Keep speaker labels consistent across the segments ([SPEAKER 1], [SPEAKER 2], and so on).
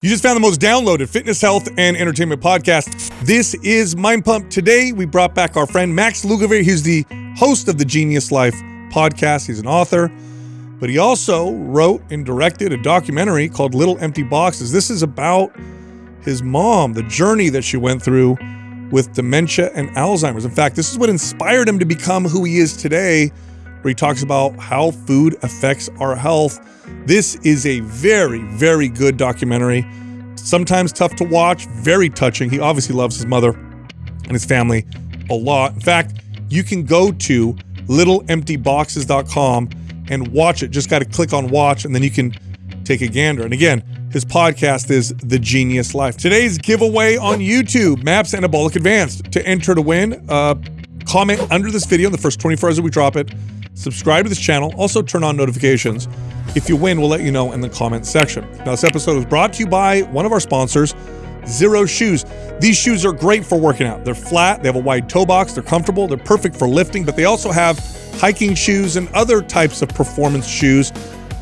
[SPEAKER 1] You just found the most downloaded fitness, health, and entertainment podcast. This is Mind Pump. Today, we brought back our friend Max Lugavere. He's the host of the Genius Life podcast. He's an author, but he also wrote and directed a documentary called Little Empty Boxes. This is about his mom, the journey that she went through with dementia and Alzheimer's. In fact, this is what inspired him to become who he is today, where he talks about how food affects our health. This is a very, very good documentary. Sometimes tough to watch, very touching. He obviously loves his mother and his family a lot. In fact, you can go to littleemptyboxes.com and watch it. Just got to click on watch and then you can take a gander. And again, his podcast is The Genius Life. Today's giveaway on YouTube, MAPS Anabolic Advanced. To enter to win, comment under this video in the first 24 hours that we drop it. Subscribe to this channel. Also turn on notifications. If you win, we'll let you know in the comment section. Now, this episode is brought to you by one of our sponsors, Zero Shoes. These shoes are great for working out. They're flat, they have a wide toe box, they're comfortable, they're perfect for lifting, but they also have hiking shoes and other types of performance shoes.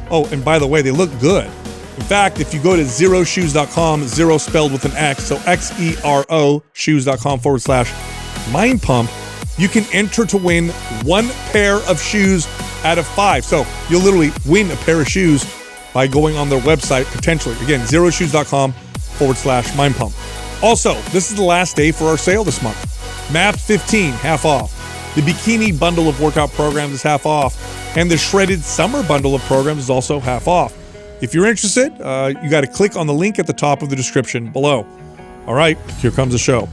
[SPEAKER 1] Oh, and by the way, they look good. In fact, if you go to zeroshoes.com, zero spelled with an X, so XERO shoes.com/Mind Pump, you can enter to win one pair of shoes out of 5. So you'll literally win a pair of shoes by going on their website, potentially. Again, zeroshoes.com/Mind Pump. Also, this is the last day for our sale this month. MAPS 15, half off. The Bikini bundle of workout programs is half off. And the Shredded Summer bundle of programs is also half off. If you're interested, you got to click on the link at the top of the description below. All right, here comes the show.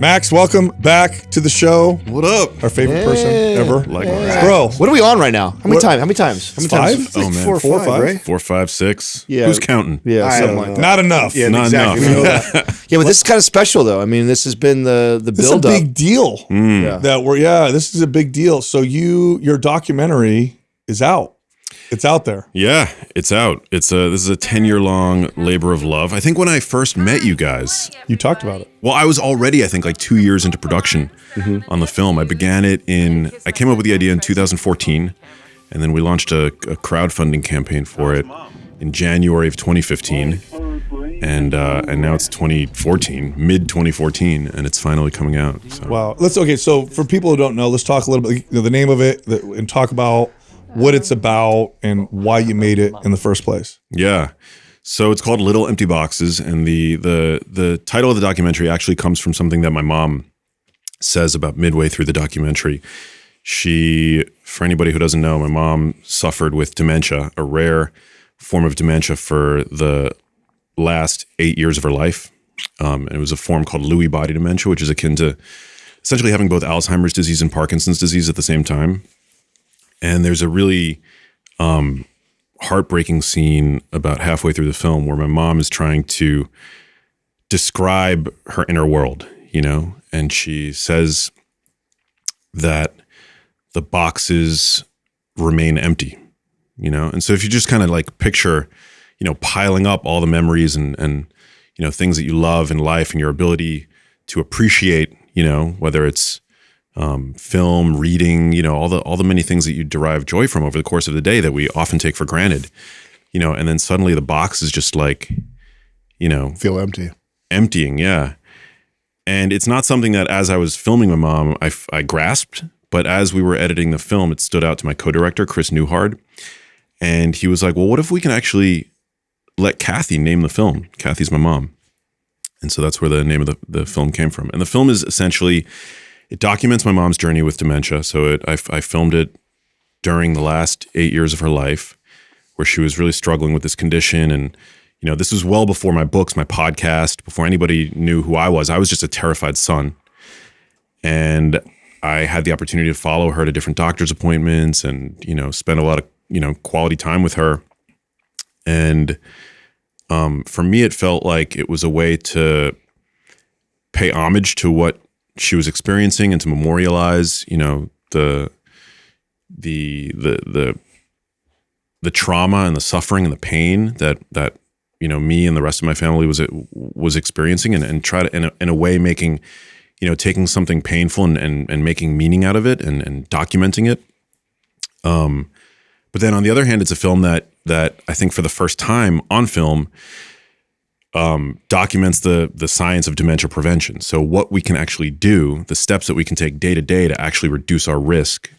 [SPEAKER 1] Max, welcome back to the show.
[SPEAKER 2] What up?
[SPEAKER 1] Our favorite person ever.
[SPEAKER 2] Likewise.
[SPEAKER 1] Bro.
[SPEAKER 3] What are we on right now? How many times?
[SPEAKER 1] Five?
[SPEAKER 2] Oh, man.
[SPEAKER 3] 4 or 5, right?
[SPEAKER 2] 4, 5, 6.
[SPEAKER 3] Yeah.
[SPEAKER 2] Who's counting?
[SPEAKER 3] Yeah,
[SPEAKER 4] I
[SPEAKER 3] something
[SPEAKER 4] don't
[SPEAKER 3] like
[SPEAKER 4] know.
[SPEAKER 3] that.
[SPEAKER 1] Not enough.
[SPEAKER 4] Yeah,
[SPEAKER 2] Not
[SPEAKER 4] exactly.
[SPEAKER 2] enough.
[SPEAKER 4] We know that.
[SPEAKER 3] Yeah, but this is kind of special, though. I mean, this has been the
[SPEAKER 1] This is a
[SPEAKER 3] build up.
[SPEAKER 1] big deal.
[SPEAKER 3] Yeah.
[SPEAKER 1] This is a big deal. So your documentary is out. It's out there.
[SPEAKER 2] Yeah, it's out. This is a 10-year-long labor of love. I think when I first met you guys,
[SPEAKER 1] You talked about it.
[SPEAKER 2] well, I was already, I think, like 2 years into production on the film. I began it I came up with the idea in 2014, and then we launched a crowdfunding campaign for it in January of 2015. And now it's 2014, mid-2014, and it's finally coming out. So.
[SPEAKER 1] Wow. So for people who don't know, let's talk a little bit, the name of it, and talk about what it's about and why you made it in the first place.
[SPEAKER 2] Yeah. So it's called Little Empty Boxes, and the title of the documentary actually comes from something that my mom says about midway through the documentary. For anybody who doesn't know, my mom suffered with dementia, a rare form of dementia for the last 8 years of her life. And it was a form called Lewy body dementia, which is akin to essentially having both Alzheimer's disease and Parkinson's disease at the same time. And there's a really heartbreaking scene about halfway through the film where my mom is trying to describe her inner world, and she says that the boxes remain empty, And so if you just kind of like picture, piling up all the memories and things that you love in life and your ability to appreciate, whether it's film, reading, all the many things that you derive joy from over the course of the day that we often take for granted, and then suddenly the box is just like,
[SPEAKER 4] Feel empty.
[SPEAKER 2] emptying. Yeah. And it's not something that as I was filming my mom, I grasped, but as we were editing the film, it stood out to my co-director, Chris Newhard. And he was like, well, what if we can actually let Kathy name the film? Kathy's my mom. And so that's where the name of the film came from. And the film is essentially, it documents my mom's journey with dementia. So I filmed it during the last 8 years of her life, where she was really struggling with this condition. And, this was well before my books, my podcast, before anybody knew who I was. I was just a terrified son. And I had the opportunity to follow her to different doctor's appointments and, spend a lot of, quality time with her. And for me, it felt like it was a way to pay homage to what she was experiencing and to memorialize, the trauma and the suffering and the pain that me and the rest of my family was experiencing, and try to in a way making, taking something painful and making meaning out of it and documenting it. But then on the other hand, it's a film that I think for the first time on film documents the science of dementia prevention. So what we can actually do, the steps that we can take day to day to actually reduce our risk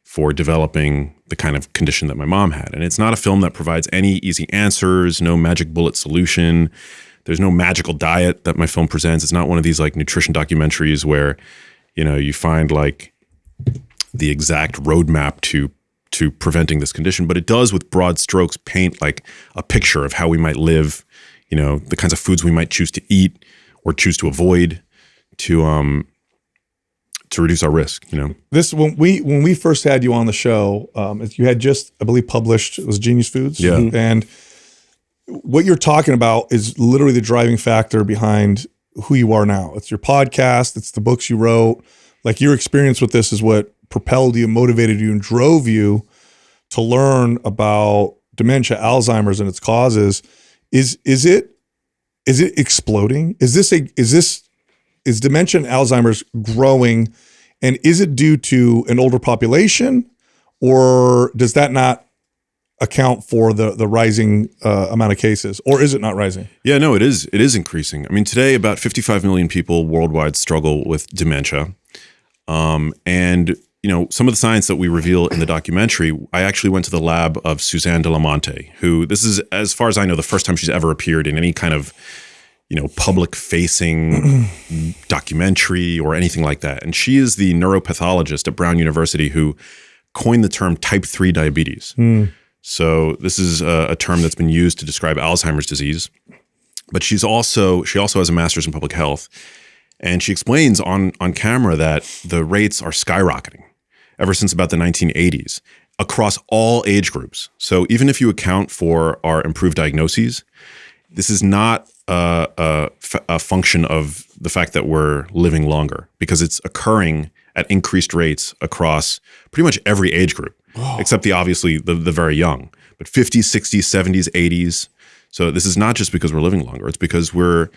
[SPEAKER 2] for developing the kind of condition that my mom had. And it's not a film that provides any easy answers, no magic bullet solution. There's no magical diet that my film presents. It's not one of these like nutrition documentaries where, you find like the exact roadmap to preventing this condition, but it does with broad strokes paint like a picture of how we might live, the kinds of foods we might choose to eat or choose to avoid to reduce our risk.
[SPEAKER 1] This when we first had you on the show, you had just, I believe, published, it was Genius Foods.
[SPEAKER 2] Yeah.
[SPEAKER 1] And what you're talking about is literally the driving factor behind who you are now. It's your podcast, it's the books you wrote. Like your experience with this is what propelled you, motivated you, and drove you to learn about dementia, Alzheimer's, and its causes. Is it exploding? Is dementia and Alzheimer's growing, and is it due to an older population, or does that not account for the rising amount of cases, or is it not rising?
[SPEAKER 2] Yeah, no, it is. It is increasing. I mean, today about 55 million people worldwide struggle with dementia, and some of the science that we reveal in the documentary, I actually went to the lab of Suzanne de la Monte, who, this is, as far as I know, the first time she's ever appeared in any kind of public-facing documentary or anything like that. And she is the neuropathologist at Brown University who coined the term type 3 diabetes. So this is a term that's been used to describe Alzheimer's disease. But she also has a master's in public health. And she explains on camera that the rates are skyrocketing ever since about the 1980s across all age groups. So even if you account for our improved diagnoses, this is not a function of the fact that we're living longer, because it's occurring at increased rates across pretty much every age group, except obviously the very young, but 50s, 60s, 70s, 80s. So this is not just because we're living longer. It's because we're,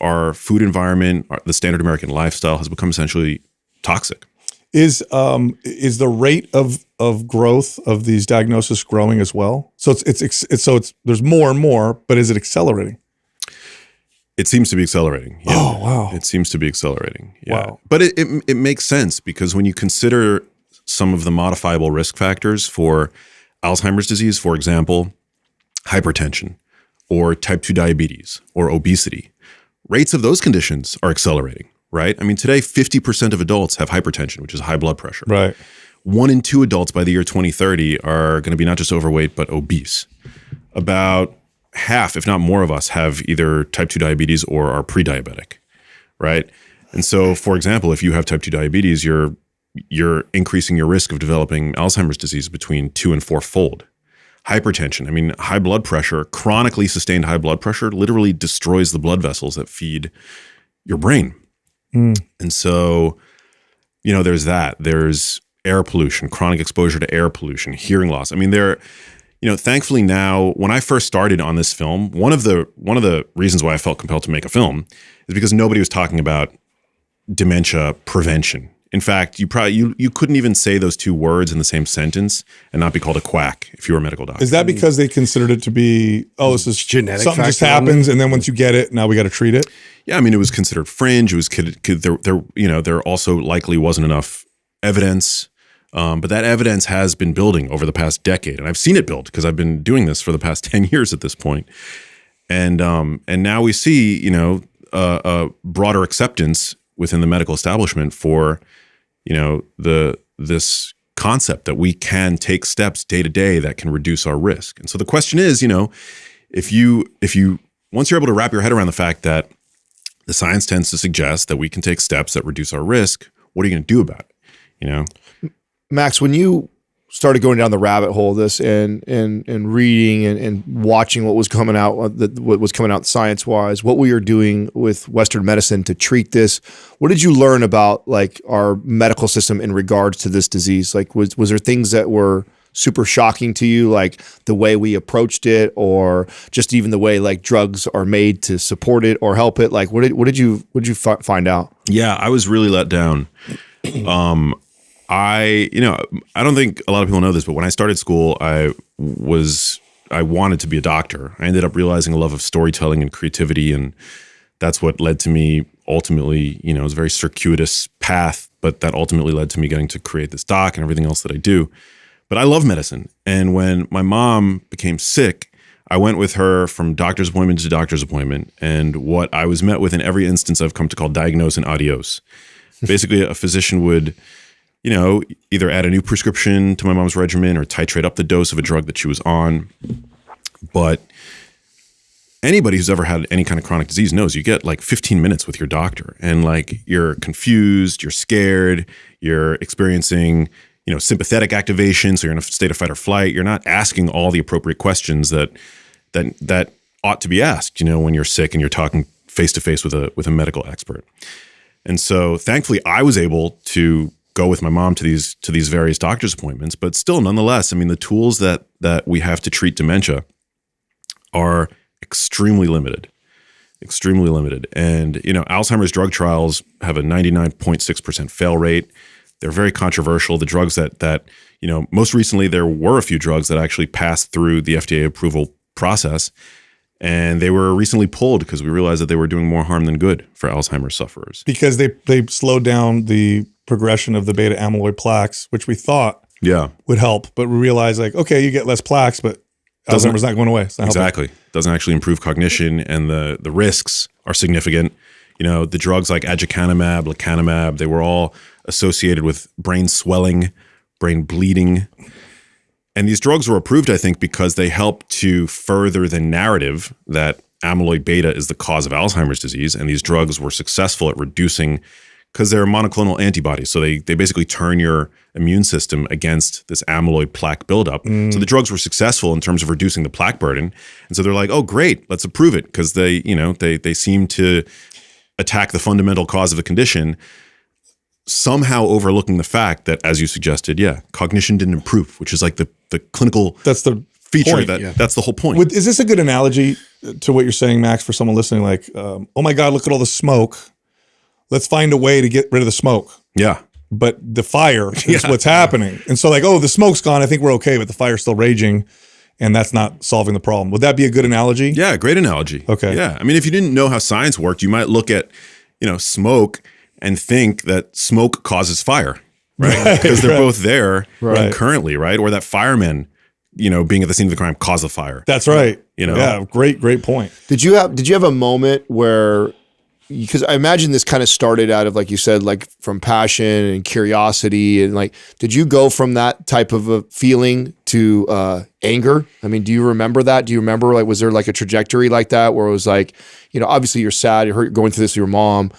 [SPEAKER 2] our food environment, the standard American lifestyle has become essentially toxic.
[SPEAKER 1] Is the rate of growth of these diagnoses growing as well? So it's there's more and more, but is it accelerating?
[SPEAKER 2] It seems to be accelerating. Yeah.
[SPEAKER 1] Oh, wow.
[SPEAKER 2] It seems to be accelerating. Yeah.
[SPEAKER 1] Wow.
[SPEAKER 2] But it makes sense, because when you consider some of the modifiable risk factors for Alzheimer's disease, for example, hypertension or type 2 diabetes or obesity, rates of those conditions are accelerating, right? I mean, today, 50% of adults have hypertension, which is high blood pressure.
[SPEAKER 1] Right.
[SPEAKER 2] 1 in 2 adults by the year 2030 are going to be not just overweight, but obese. About half, if not more, of us have either type 2 diabetes or are pre-diabetic, right? And so, for example, if you have type 2 diabetes, you're increasing your risk of developing Alzheimer's disease between 2 and 4-fold. Hypertension, I mean, high blood pressure, chronically sustained high blood pressure literally destroys the blood vessels that feed your brain. And so, there's that. There's air pollution, chronic exposure to air pollution, hearing loss. I mean, thankfully now, when I first started on this film, one of the reasons why I felt compelled to make a film is because nobody was talking about dementia prevention. In fact, you couldn't even say those two words in the same sentence and not be called a quack if you were a medical doctor.
[SPEAKER 1] Is that because they considered it to be, this is
[SPEAKER 4] Genetic
[SPEAKER 1] something just
[SPEAKER 4] factor
[SPEAKER 1] happens, and then once you get it, now we got to treat it?
[SPEAKER 2] Yeah, I mean, it was considered fringe. It was there also likely wasn't enough evidence, but that evidence has been building over the past decade, and I've seen it build because I've been doing this for the past 10 years at this point. And now we see a broader acceptance within the medical establishment for this concept that we can take steps day to day that can reduce our risk. And so the question is, if you once you're able to wrap your head around the fact that the science tends to suggest that we can take steps that reduce our risk, what are you going to do about it?
[SPEAKER 3] Max, when you started going down the rabbit hole of this and reading and watching what was coming out science wise, what we were doing with Western medicine to treat this, what did you learn about like our medical system in regards to this disease? Like, was there things that were super shocking to you, like the way we approached it, or just even the way like drugs are made to support it or help it? Like, what did you find out?
[SPEAKER 2] Yeah, I was really let down. I don't think a lot of people know this, but when I started school, I was I wanted to be a doctor. I ended up realizing a love of storytelling and creativity, and that's what led to me ultimately, it was a very circuitous path, but that ultimately led to me getting to create this doc and everything else that I do. But I love medicine. And when my mom became sick, I went with her from doctor's appointment to doctor's appointment. And what I was met with in every instance I've come to call diagnose and adios. Basically, a physician would, either add a new prescription to my mom's regimen or titrate up the dose of a drug that she was on. But anybody who's ever had any kind of chronic disease knows you get like 15 minutes with your doctor, and like you're confused, you're scared, you're experiencing, sympathetic activation. So you're in a state of fight or flight. You're not asking all the appropriate questions that ought to be asked, when you're sick and you're talking face to face with a medical expert. And so thankfully I was able to go with my mom to these various doctor's appointments, but still nonetheless, I mean, the tools that we have to treat dementia are extremely limited. And, Alzheimer's drug trials have a 99.6% fail rate. They're very controversial. The drugs that most recently there were a few drugs that actually passed through the FDA approval process, and they were recently pulled because we realized that they were doing more harm than good for Alzheimer's sufferers.
[SPEAKER 1] Because they slowed down the progression of the beta amyloid plaques, which we thought would help, but we realized like, okay, you get less plaques, but Alzheimer's not going away. It's not
[SPEAKER 2] exactly. Doesn't actually improve cognition, and the risks are significant. The drugs like aducanumab, lecanemab, they were all associated with brain swelling, brain bleeding. And these drugs were approved, I think, because they help to further the narrative that amyloid beta is the cause of Alzheimer's disease. And these drugs were successful at reducing, because they're monoclonal antibodies. So they basically turn your immune system against this amyloid plaque buildup. So the drugs were successful in terms of reducing the plaque burden. And so they're like, oh, great, let's approve it, because they seem to attack the fundamental cause of the condition, somehow overlooking the fact that, as you suggested, cognition didn't improve, which is like the clinical
[SPEAKER 1] that's the
[SPEAKER 2] feature
[SPEAKER 1] point.
[SPEAKER 2] That's the whole point.
[SPEAKER 1] Is this a good analogy to what you're saying, Max, for someone listening? Like, oh my God, look at all the smoke. Let's find a way to get rid of the smoke.
[SPEAKER 2] Yeah.
[SPEAKER 1] But the fire is what's happening. And so like, oh, the smoke's gone. I think we're okay, but the fire's still raging, and that's not solving the problem. Would that be a good analogy?
[SPEAKER 2] Yeah, great analogy.
[SPEAKER 1] Okay.
[SPEAKER 2] Yeah. I mean, if you didn't know how science worked, you might look at, smoke and think that smoke causes fire, right? Because they're both there concurrently, right? Or that firemen, being at the scene of the crime cause the fire.
[SPEAKER 1] That's right.
[SPEAKER 2] Yeah,
[SPEAKER 1] great point.
[SPEAKER 3] Did you have a moment where, because I imagine this kind of started out of, like you said, like from passion and curiosity, and like, did you go from that type of a feeling to anger? I mean, do you remember that? Do you remember, like, was there like a trajectory like that where it was like, obviously you're sad, you're hurt, you're going through this with your mom,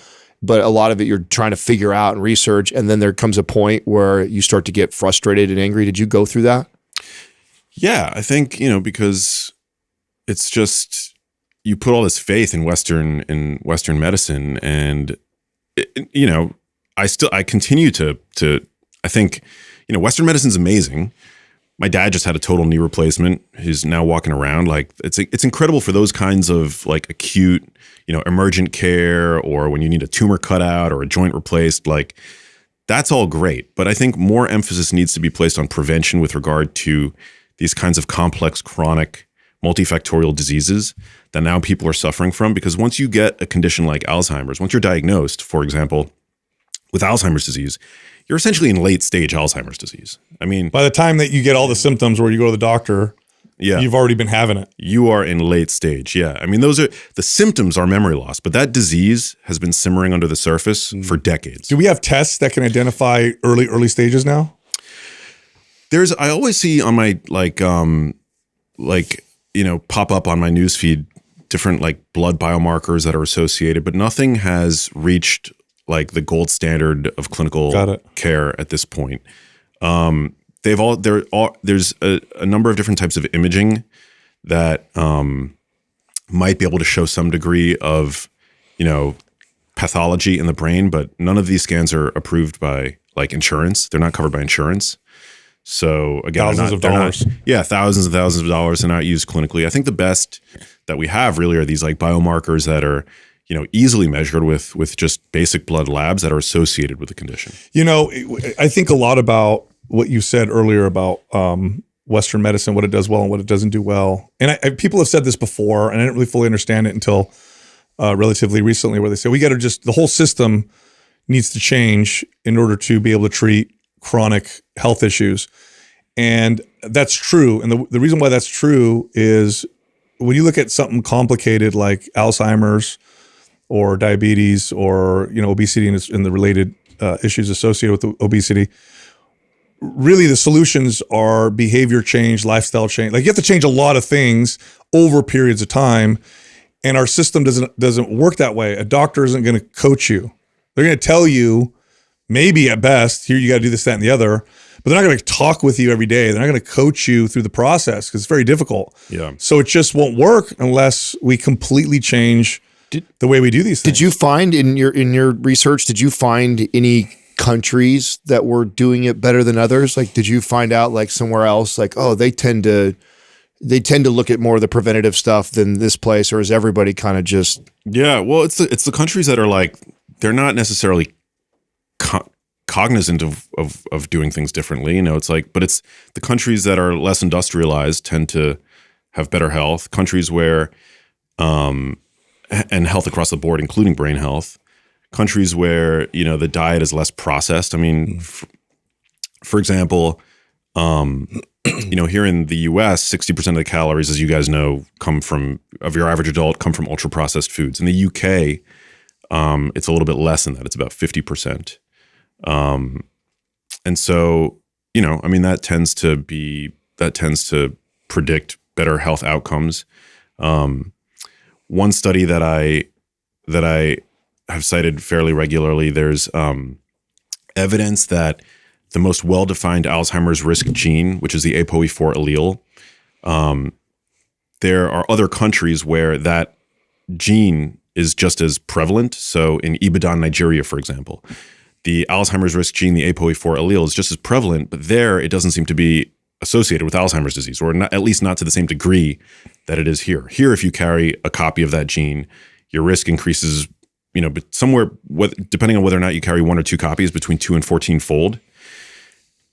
[SPEAKER 3] but a lot of it you're trying to figure out and research, and then there comes a point where you start to get frustrated and angry. Did you go through that?
[SPEAKER 2] Yeah, I think, because it's just, you put all this faith in Western medicine, and I continue to I think, Western medicine's amazing. My dad just had a total knee replacement. He's now walking around. Like, it's incredible for those kinds of like acute, emergent care, or when you need a tumor cut out or a joint replaced. Like, that's all great. But I think more emphasis needs to be placed on prevention with regard to these kinds of complex, chronic, multifactorial diseases that now people are suffering from. Because once you get a condition like Alzheimer's, once you're diagnosed, for example, with Alzheimer's disease, you're essentially in late stage Alzheimer's disease. I mean,
[SPEAKER 1] by the time that you get all the symptoms where you go to the doctor, you've already been having it.
[SPEAKER 2] You are in late stage. Yeah. I mean, the symptoms are memory loss, but that disease has been simmering under the surface for decades.
[SPEAKER 1] Do we have tests that can identify early stages now?
[SPEAKER 2] I always see on my pop up on my newsfeed different like blood biomarkers that are associated, but nothing has reached like the gold standard of clinical care at this point. There's a number of different types of imaging that might be able to show some degree of, pathology in the brain, but none of these scans are approved by like insurance. They're not covered by insurance. So again,
[SPEAKER 1] thousands of dollars.
[SPEAKER 2] Thousands and thousands of dollars. They're not used clinically. I think the best that we have really are these like biomarkers that are, easily measured with just basic blood labs that are associated with the condition.
[SPEAKER 1] I think a lot about what you said earlier about Western medicine, what it does well and what it doesn't do well. And people have said this before, and I didn't really fully understand it until relatively recently, where they say we got to the whole system needs to change in order to be able to treat chronic health issues. And that's true. And the reason why that's true is when you look at something complicated like Alzheimer's or diabetes or, obesity and the related issues associated with obesity, really the solutions are behavior change, lifestyle change. Like you have to change a lot of things over periods of time. And our system doesn't work that way. A doctor isn't going to coach you. They're going to tell you, maybe at best, here you got to do this, that, and the other. But they're not going to talk with you every day. They're not going to coach you through the process because it's very difficult.
[SPEAKER 2] Yeah.
[SPEAKER 1] So it just won't work unless we completely change the way we do these things.
[SPEAKER 3] Did you find in your research, did you find any countries that were doing it better than others? Like, did you find out like somewhere else, like, oh, they tend to look at more of the preventative stuff than this place, or is everybody kind of just?
[SPEAKER 2] Yeah. Well, it's the countries that are like, they're not necessarily cognizant of doing things differently. It's like, but it's the countries that are less industrialized tend to have better health. Countries where, and health across the board, including brain health. Countries where, the diet is less processed. I mean, for example, here in the US, 60% of the calories, as you guys know, of your average adult come from ultra processed foods. In the UK, it's a little bit less than that. It's about 50%. And so, that tends to predict better health outcomes. One study that I have cited fairly regularly, there's evidence that the most well-defined Alzheimer's risk gene, which is the ApoE4 allele, there are other countries where that gene is just as prevalent. So in Ibadan, Nigeria, for example, the Alzheimer's risk gene, the ApoE4 allele, is just as prevalent, but there it doesn't seem to be associated with Alzheimer's disease, or not, at least not to the same degree that it is here. Here, if you carry a copy of that gene, your risk increases, but somewhere, depending on whether or not you carry 1 or 2 copies, between 2 and 14-fold.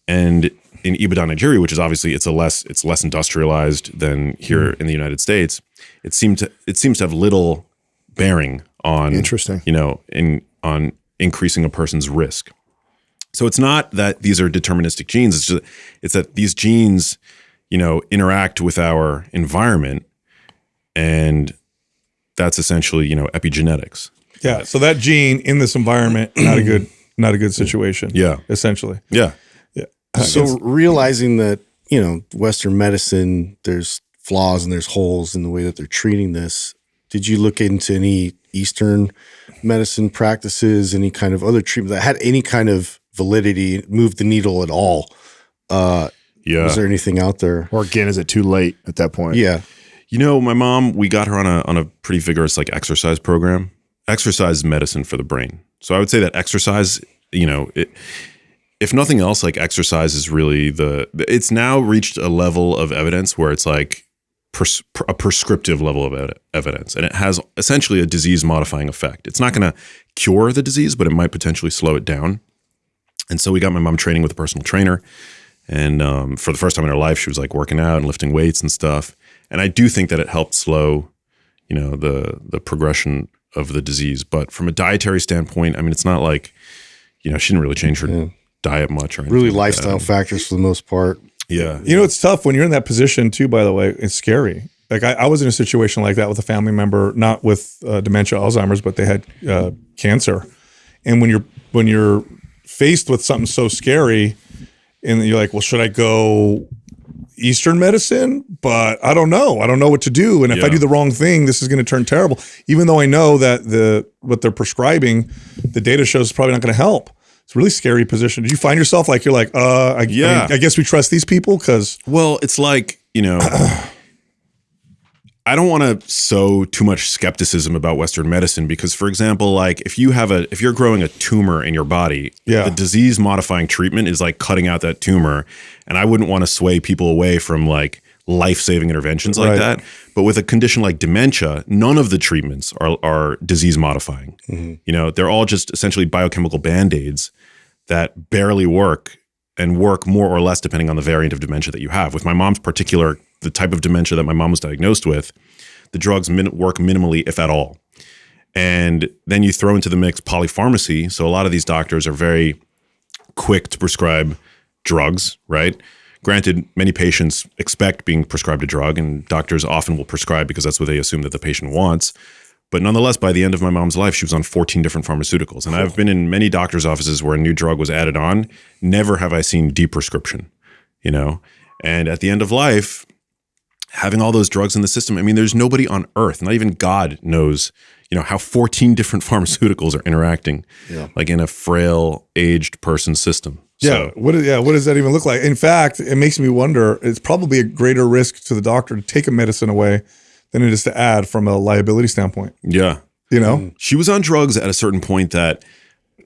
[SPEAKER 2] And in Ibadan, Nigeria, which is obviously it's less industrialized than here in the United States, it seems to have little bearing on on increasing a person's risk. So it's not that these are deterministic genes. It's that these genes, interact with our environment, and that's essentially, epigenetics.
[SPEAKER 1] Yeah. So that gene in this environment, not a good situation.
[SPEAKER 2] Yeah.
[SPEAKER 1] Essentially.
[SPEAKER 2] Yeah.
[SPEAKER 1] Yeah.
[SPEAKER 5] So realizing that, Western medicine, there's flaws and there's holes in the way that they're treating this. Did you look into any Eastern medicine practices, any kind of other treatment that had any kind of validity, moved the needle at all?
[SPEAKER 2] Yeah.
[SPEAKER 5] Was there anything out there?
[SPEAKER 3] Or again, is it too late at that point?
[SPEAKER 5] Yeah.
[SPEAKER 2] My mom, we got her on a pretty vigorous exercise program. Exercise is medicine for the brain. So I would say that exercise, if nothing else, exercise is really it's now reached a level of evidence where it's like a prescriptive level of evidence, and it has essentially a disease modifying effect. It's not going to cure the disease, but it might potentially slow it down. And so we got my mom training with a personal trainer, and for the first time in her life, she was working out and lifting weights and stuff. And I do think that it helped slow, the progression of the disease. But from a dietary standpoint, it's not like, she didn't really change her diet much or anything.
[SPEAKER 5] Really
[SPEAKER 2] like
[SPEAKER 5] lifestyle
[SPEAKER 2] that.
[SPEAKER 5] factors for the most part.
[SPEAKER 2] Yeah.
[SPEAKER 1] It's tough when you're in that position too, by the way. It's scary. I was in a situation like that with a family member, not with dementia, Alzheimer's, but they had cancer. And when you're faced with something so scary, and you're like, well, should I go Eastern medicine? But I don't know. I don't know what to do. And if I do the wrong thing, this is going to turn terrible. Even though I know that what they're prescribing, the data shows is probably not going to help. It's a really scary position. Did you find yourself you're like, I guess we trust these people?
[SPEAKER 2] Well, it's like, I don't want to sow too much skepticism about Western medicine because, for example, if you're growing a tumor in your body, the disease modifying treatment is cutting out that tumor. And I wouldn't want to sway people away from life-saving interventions like that. But with a condition like dementia, none of the treatments are disease modifying. Mm-hmm. They're all just essentially biochemical Band-Aids that barely work and work more or less depending on the variant of dementia that you have. With my mom's the type of dementia that my mom was diagnosed with, the drugs work minimally, if at all. And then you throw into the mix polypharmacy. So a lot of these doctors are very quick to prescribe drugs, right? Granted, many patients expect being prescribed a drug, and doctors often will prescribe because that's what they assume that the patient wants. But nonetheless, by the end of my mom's life, she was on 14 different pharmaceuticals. And I've been in many doctors' offices where a new drug was added on. Never have I seen deprescription, you know? And at the end of life, having all those drugs in the system, I mean, there's nobody on earth, not even God knows, you know, how 14 different pharmaceuticals are interacting like in a frail, aged person's system.
[SPEAKER 1] Yeah.
[SPEAKER 2] So,
[SPEAKER 1] What does that even look like? In fact, it makes me wonder, it's probably a greater risk to the doctor to take a medicine away than it is to add from a liability standpoint.
[SPEAKER 2] yeah.
[SPEAKER 1] You know?
[SPEAKER 2] She was on drugs at a certain point that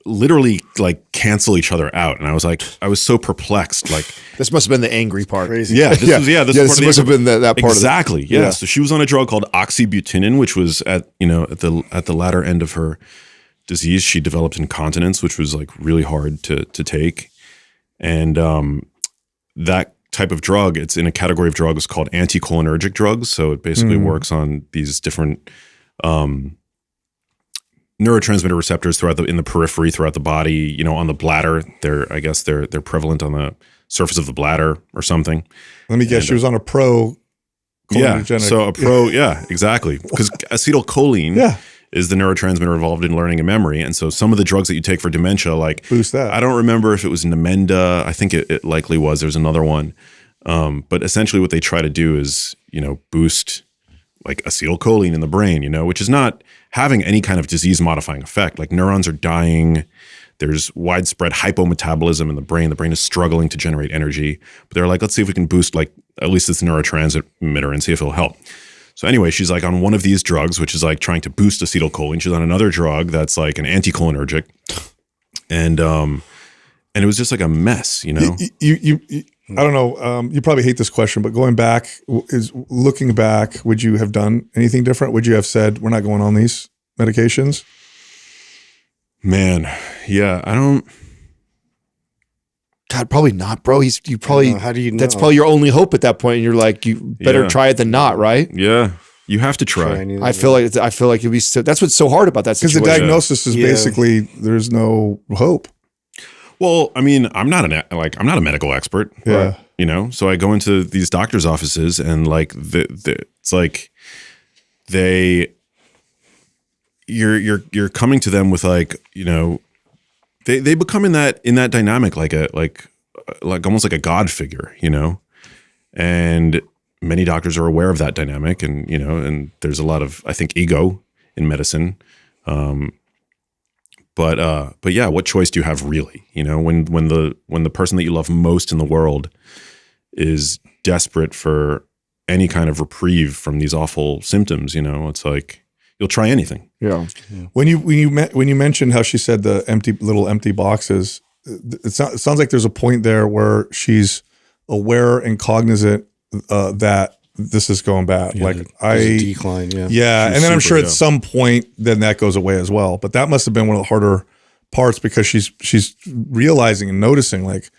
[SPEAKER 2] literally like cancel each other out. And I was so perplexed. Like,
[SPEAKER 3] This must have been the angry part.
[SPEAKER 5] Crazy.
[SPEAKER 2] yeah,
[SPEAKER 3] This must have been that part.
[SPEAKER 2] exactly.
[SPEAKER 3] Of
[SPEAKER 2] Yeah. So she was on a drug called oxybutinin, which was at the latter end of her disease. She developed incontinence, which was like really hard to take. And that type of drug, it's in a category of drugs called anticholinergic drugs. So it basically works on these different neurotransmitter receptors in the periphery, throughout the body, you know, on the bladder. They're prevalent on the surface of the bladder or something.
[SPEAKER 1] Let me guess, she was on a pro cholinergic.
[SPEAKER 2] So a pro, exactly. Because acetylcholine is the neurotransmitter involved in learning and memory. And so some of the drugs that you take for dementia, like
[SPEAKER 1] boost that.
[SPEAKER 2] I don't remember if it was Namenda. I think it likely was. There's another one. But essentially what they try to do is, you know, boost like acetylcholine in the brain, you know, which is not having any kind of disease modifying effect. Like neurons are dying. There's widespread hypometabolism in the brain. The brain is struggling to generate energy. But they're like, let's see if we can boost like at least this neurotransmitter and see if it'll help. So anyway, she's like on one of these drugs, which is like trying to boost acetylcholine. She's on another drug that's like an anticholinergic. And it was just like a mess, you know?
[SPEAKER 1] You I don't know. You probably hate this question, but looking back, would you have done anything different? Would you have said, we're not going on these medications?
[SPEAKER 2] Man, yeah, I don't.
[SPEAKER 3] God, probably not, bro. You probably.
[SPEAKER 5] How do you know?
[SPEAKER 3] That's probably your only hope at that point. And you're like, you better try it than not, right?
[SPEAKER 2] Yeah, you have to try.
[SPEAKER 3] I feel like you'll be. That's what's so hard about that
[SPEAKER 1] Because
[SPEAKER 3] situation.
[SPEAKER 1] the diagnosis is basically there's no hope.
[SPEAKER 2] Well, I mean, I'm not a medical expert.
[SPEAKER 1] Yeah.
[SPEAKER 2] You know, so I go into these doctors' offices and like it's like you're coming to them with like, you know, they become in that dynamic like almost like a god figure, you know, and many doctors are aware of that dynamic, and you know, and there's a lot of, I think, ego in medicine. But yeah, what choice do you have really? You know, when the person that you love most in the world is desperate for any kind of reprieve from these awful symptoms, you know, it's like you'll try anything.
[SPEAKER 3] Yeah.
[SPEAKER 1] When you mentioned how she said the empty boxes, it sounds like there's a point there where she's aware and cognizant that this is going bad.
[SPEAKER 5] Yeah,
[SPEAKER 1] like
[SPEAKER 5] a decline. Yeah.
[SPEAKER 1] Yeah. And then I'm sure at some point then that goes away as well. But that must have been one of the harder parts, because she's realizing and noticing like,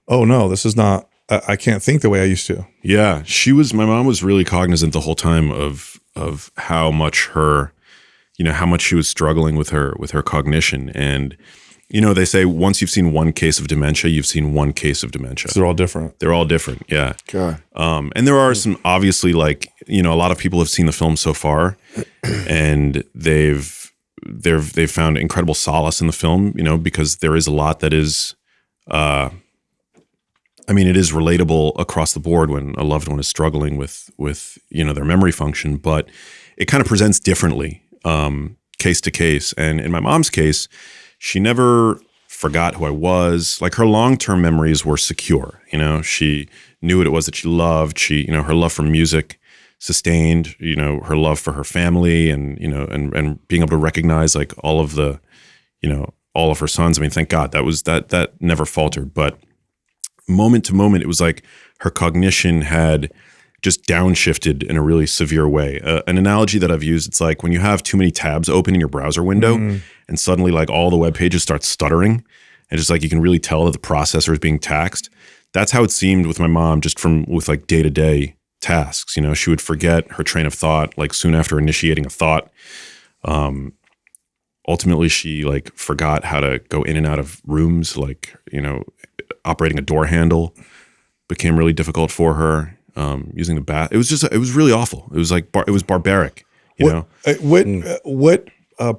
[SPEAKER 1] oh no, this is not, I can't think the way I used to.
[SPEAKER 2] Yeah. My mom was really cognizant the whole time of how much how much she was struggling with her cognition. And, you know, they say once you've seen one case of dementia, you've seen one case of dementia.
[SPEAKER 1] So they're all different.
[SPEAKER 2] They're all different. Yeah.
[SPEAKER 3] God.
[SPEAKER 2] And there are some, obviously, like, you know, a lot of people have seen the film so far, and they've found incredible solace in the film, you know, because there is a lot that is, it is relatable across the board when a loved one is struggling with, you know, their memory function, but it kind of presents differently, case to case. And in my mom's case, she never forgot who I was. Like, her long-term memories were secure. You know, she knew what it was that she loved. She, you know, her love for music sustained, you know, her love for her family, and, you know, and being able to recognize like all of the, you know, all of her sons. I mean, thank God that never faltered. But moment to moment, it was like her cognition had just downshifted in a really severe way. An analogy that I've used, it's like when you have too many tabs open in your browser window, and suddenly like all the web pages start stuttering, and just like you can really tell that the processor is being taxed. That's how it seemed with my mom, just with like day-to-day tasks. You know, she would forget her train of thought like soon after initiating a thought. Ultimately, she like forgot how to go in and out of rooms. Like, you know, operating a door handle became really difficult for her. Using the bath, it was really awful. It was like it was barbaric. You know,
[SPEAKER 1] what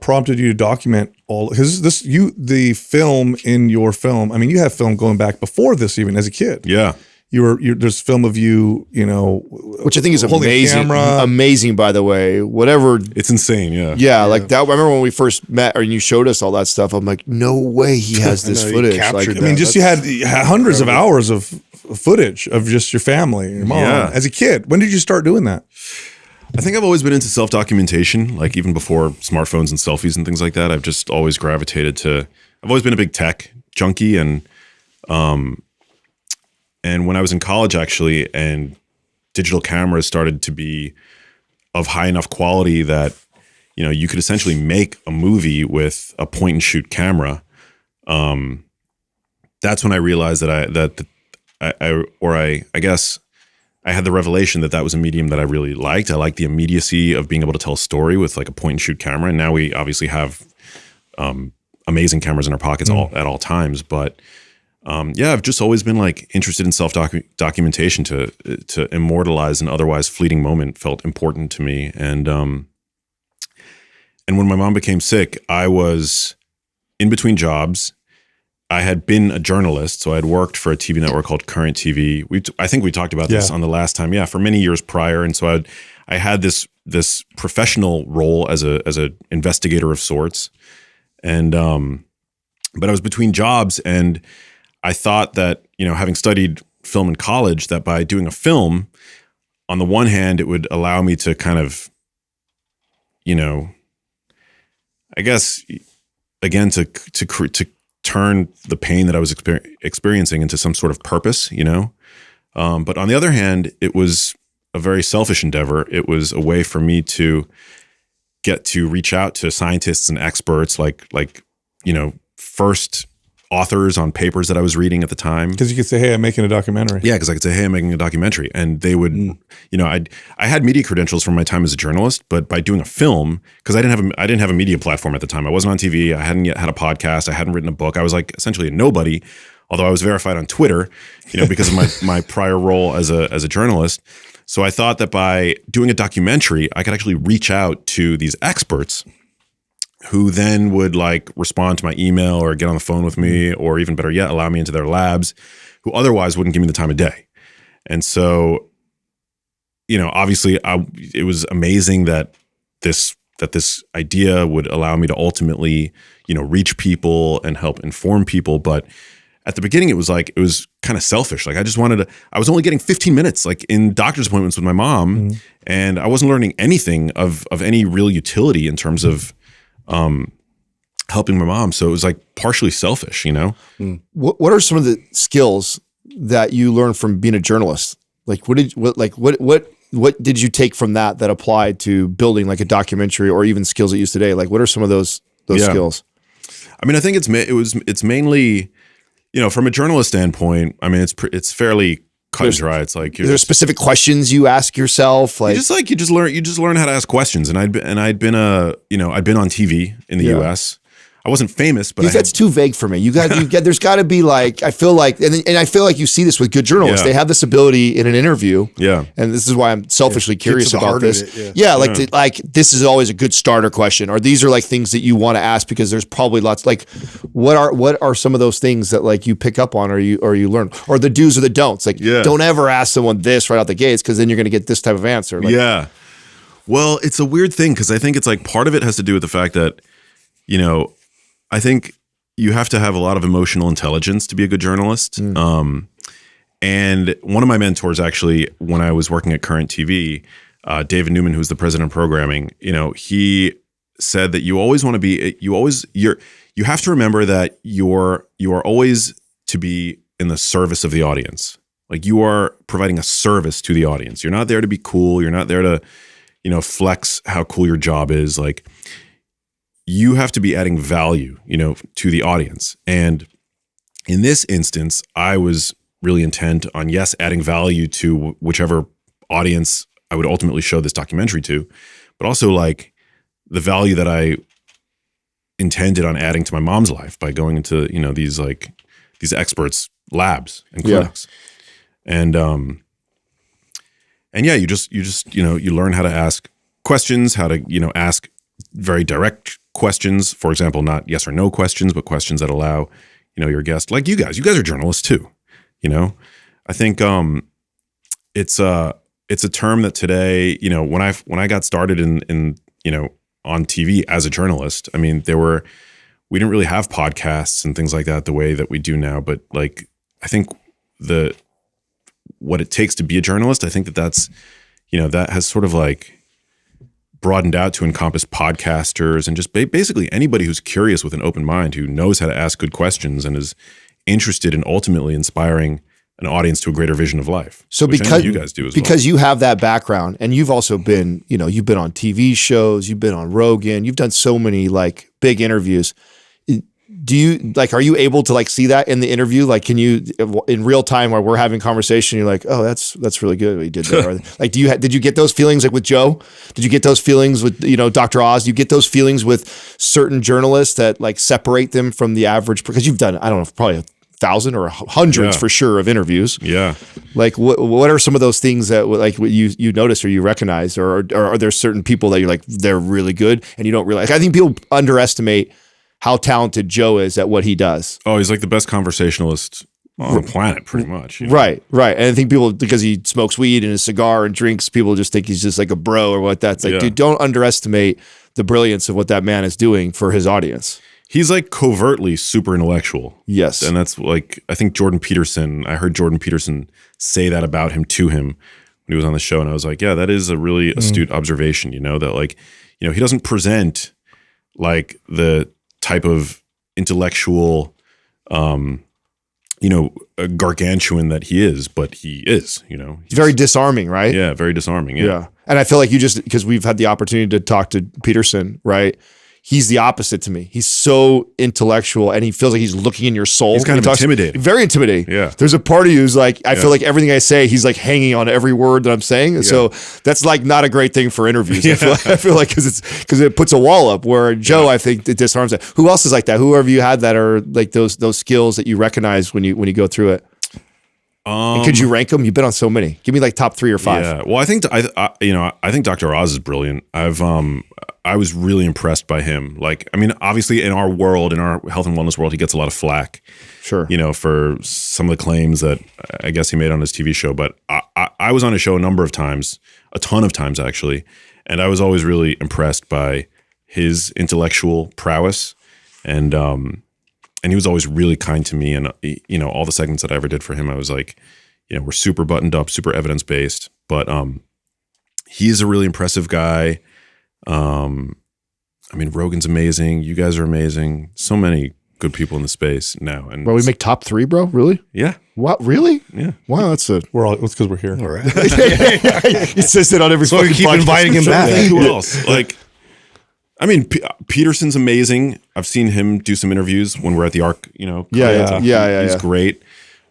[SPEAKER 1] prompted you to document all? Because the film in your film. I mean, you have film going back before this, even as a kid.
[SPEAKER 2] Yeah.
[SPEAKER 1] There's film of you, you know,
[SPEAKER 3] which I think is
[SPEAKER 1] holding a
[SPEAKER 3] amazing.
[SPEAKER 1] camera.
[SPEAKER 3] Amazing, by the way. Whatever.
[SPEAKER 2] It's insane. Yeah.
[SPEAKER 3] Yeah, like that. I remember when we first met, or you showed us all that stuff. I'm like, no way he has this footage. Like,
[SPEAKER 1] I mean, just you had hundreds of hours of footage of just your family, your mom, as a kid. When did you start doing that?
[SPEAKER 2] I think I've always been into self-documentation, like even before smartphones and selfies and things like that. I've just always gravitated to. I've always been a big tech junkie, and when I was in college, actually, and digital cameras started to be of high enough quality that, you know, you could essentially make a movie with a point and shoot camera. That's when I realized that I guess I had the revelation that was a medium that I really liked. I liked the immediacy of being able to tell a story with like a point and shoot camera. And now we obviously have amazing cameras in our pockets at all times, but. I've just always been like interested in self-documentation to immortalize an otherwise fleeting moment felt important to me. And when my mom became sick, I was in between jobs. I had been a journalist, so I had worked for a TV network called Current TV. I think we talked about this on the last time. Yeah, for many years prior. And so I had this professional role as a investigator of sorts. And but I was between jobs, and I thought that, you know, having studied film in college, that by doing a film, on the one hand, it would allow me to kind of, you know, I guess, again, to turn the pain that I was experiencing into some sort of purpose, you know. But on the other hand, it was a very selfish endeavor. It was a way for me to get to reach out to scientists and experts, like you know, first authors on papers that I was reading at the time.
[SPEAKER 1] Because you could say, hey, I'm making a documentary.
[SPEAKER 2] Yeah, because I could say, hey, I'm making a documentary. And they would, you know, I had media credentials from my time as a journalist, but by doing a film, because I didn't have a media platform at the time. I wasn't on TV. I hadn't yet had a podcast. I hadn't written a book. I was like essentially a nobody, although I was verified on Twitter, you know, because of my prior role as a journalist. So I thought that by doing a documentary, I could actually reach out to these experts who then would like respond to my email or get on the phone with me, or even better yet, allow me into their labs, who otherwise wouldn't give me the time of day. And so, you know, obviously it was amazing that this idea would allow me to ultimately, you know, reach people and help inform people. But at the beginning, it was kind of selfish. Like I was only getting 15 minutes, like in doctor's appointments with my mom, and I wasn't learning anything of any real utility in terms of, helping my mom. So it was like partially selfish, you know?
[SPEAKER 3] What are some of the skills that you learned from being a journalist? Like what did you take from that applied to building like a documentary, or even skills that you use today? Like what are some of those skills?
[SPEAKER 2] I mean, I think it's mainly, you know, from a journalist standpoint, I mean, it's fairly cut and dry. It's like
[SPEAKER 3] there's specific questions you ask yourself. Like
[SPEAKER 2] you just learn how to ask questions. And I'd been on TV in the US. I wasn't famous, but
[SPEAKER 3] that's too vague for me. You got there's got to be like, I feel like, and I feel like you see this with good journalists. They have this ability in an interview.
[SPEAKER 2] Yeah.
[SPEAKER 3] And this is why I'm selfishly curious about this. Like this is always a good starter question, or these are like things that you want to ask because there's probably lots. Like, what are some of those things that like you pick up on, or you learn, or the do's or the don'ts? Like, don't ever ask someone this right out the gates, because then you're going to get this type of answer. Like,
[SPEAKER 2] yeah. Well, it's a weird thing, because I think it's like part of it has to do with the fact that, you know, I think you have to have a lot of emotional intelligence to be a good journalist. And one of my mentors, actually, when I was working at Current TV, David Newman, who's the president of programming, you know, he said that you always want to be, you have to remember that you are always to be in the service of the audience. Like, you are providing a service to the audience. You're not there to be cool. You're not there to, you know, flex how cool your job is. Like, you have to be adding value, you know, to the audience. And In this instance, I was really intent on, yes, adding value to whichever audience I would ultimately show this documentary to, but also like the value that I intended on adding to my mom's life by going into, you know, these experts' labs and clinics. And yeah, you just, you know, you learn how to ask questions, how to, you know, ask very direct questions. For example, not yes or no questions, but questions that allow, you know, your guest, like you guys are journalists too. You know, I think it's a term that today, you know, when I got started in you know, on TV as a journalist, I mean, we didn't really have podcasts and things like that the way that we do now. But like, I think what it takes to be a journalist, I think that's, you know, that has sort of like broadened out to encompass podcasters and just basically anybody who's curious with an open mind, who knows how to ask good questions and is interested in ultimately inspiring an audience to a greater vision of life.
[SPEAKER 3] So
[SPEAKER 2] because you guys do as
[SPEAKER 3] because you have that background, and you've also been, you know, you've been on TV shows, you've been on Rogan, you've done so many like big interviews. Do you like, are you able to like see that in the interview? Like, can you in real time while we're having conversation, you're like, oh, that's really good what you did there. Like, did you get those feelings like with Joe? Did you get those feelings with, you know, Dr. Oz? Do you get those feelings with certain journalists that like separate them from the average? Because you've done, I don't know, probably 1,000 or hundreds for sure of interviews.
[SPEAKER 2] Yeah.
[SPEAKER 3] Like what are some of those things that like you notice or you recognize, or are there certain people that you're like, they're really good and you don't realize? I think people underestimate how talented Joe is at what he does.
[SPEAKER 2] Oh, he's like the best conversationalist on the planet, pretty much. You know?
[SPEAKER 3] Right. And I think people, because he smokes weed and a cigar and drinks, people just think he's just like a bro or what. That's like, dude, don't underestimate the brilliance of what that man is doing for his audience.
[SPEAKER 2] He's like covertly super intellectual.
[SPEAKER 3] Yes.
[SPEAKER 2] And that's like, I think I heard Jordan Peterson say that about him to him when he was on the show. And I was like, yeah, that is a really astute observation, you know, that like, you know, he doesn't present like the type of intellectual, you know, a gargantuan that he is, but he is, you know.
[SPEAKER 3] He's very disarming, right?
[SPEAKER 2] Yeah, very disarming. Yeah.
[SPEAKER 3] And I feel like because we've had the opportunity to talk to Peterson, right? He's the opposite to me. He's so intellectual and he feels like he's looking in your soul.
[SPEAKER 2] He's kind of intimidating.
[SPEAKER 3] Very intimidating.
[SPEAKER 2] Yeah.
[SPEAKER 3] There's a part of you who's like, I feel like everything I say, he's like hanging on every word that I'm saying. And so that's like not a great thing for interviews. I feel like because it puts a wall up, where Joe, I think it disarms it. Who else is like that? Who have you had that are like those skills that you recognize when you go through it? And could you rank them? You've been on so many. Give me like top 3 or 5.
[SPEAKER 2] Yeah. Well, I think I think Dr. Oz is brilliant. I was really impressed by him. Like, I mean, obviously in our world, in our health and wellness world, he gets a lot of flack.
[SPEAKER 3] Sure.
[SPEAKER 2] You know, for some of the claims that I guess he made on his TV show. But I was on his show a number of times, a ton of times actually, and I was always really impressed by his intellectual prowess, and he was always really kind to me. And, you know, all the segments that I ever did for him, I was like, you know, we're super buttoned up, super evidence-based. But he's a really impressive guy. I mean, Rogan's amazing. You guys are amazing. So many good people in the space now. And
[SPEAKER 3] Well, we make top 3, bro? Really?
[SPEAKER 2] Yeah.
[SPEAKER 3] What? Really?
[SPEAKER 2] Yeah.
[SPEAKER 3] Wow, that's a...
[SPEAKER 1] It's because we're here.
[SPEAKER 5] All right.
[SPEAKER 3] He says it on every
[SPEAKER 5] So we
[SPEAKER 3] fucking
[SPEAKER 5] keep
[SPEAKER 3] podcast.
[SPEAKER 5] inviting him back.
[SPEAKER 2] Who else? Like, I mean, Peterson's amazing. I've seen him do some interviews when we're at the ARC, you know.
[SPEAKER 3] Yeah.
[SPEAKER 2] He's great.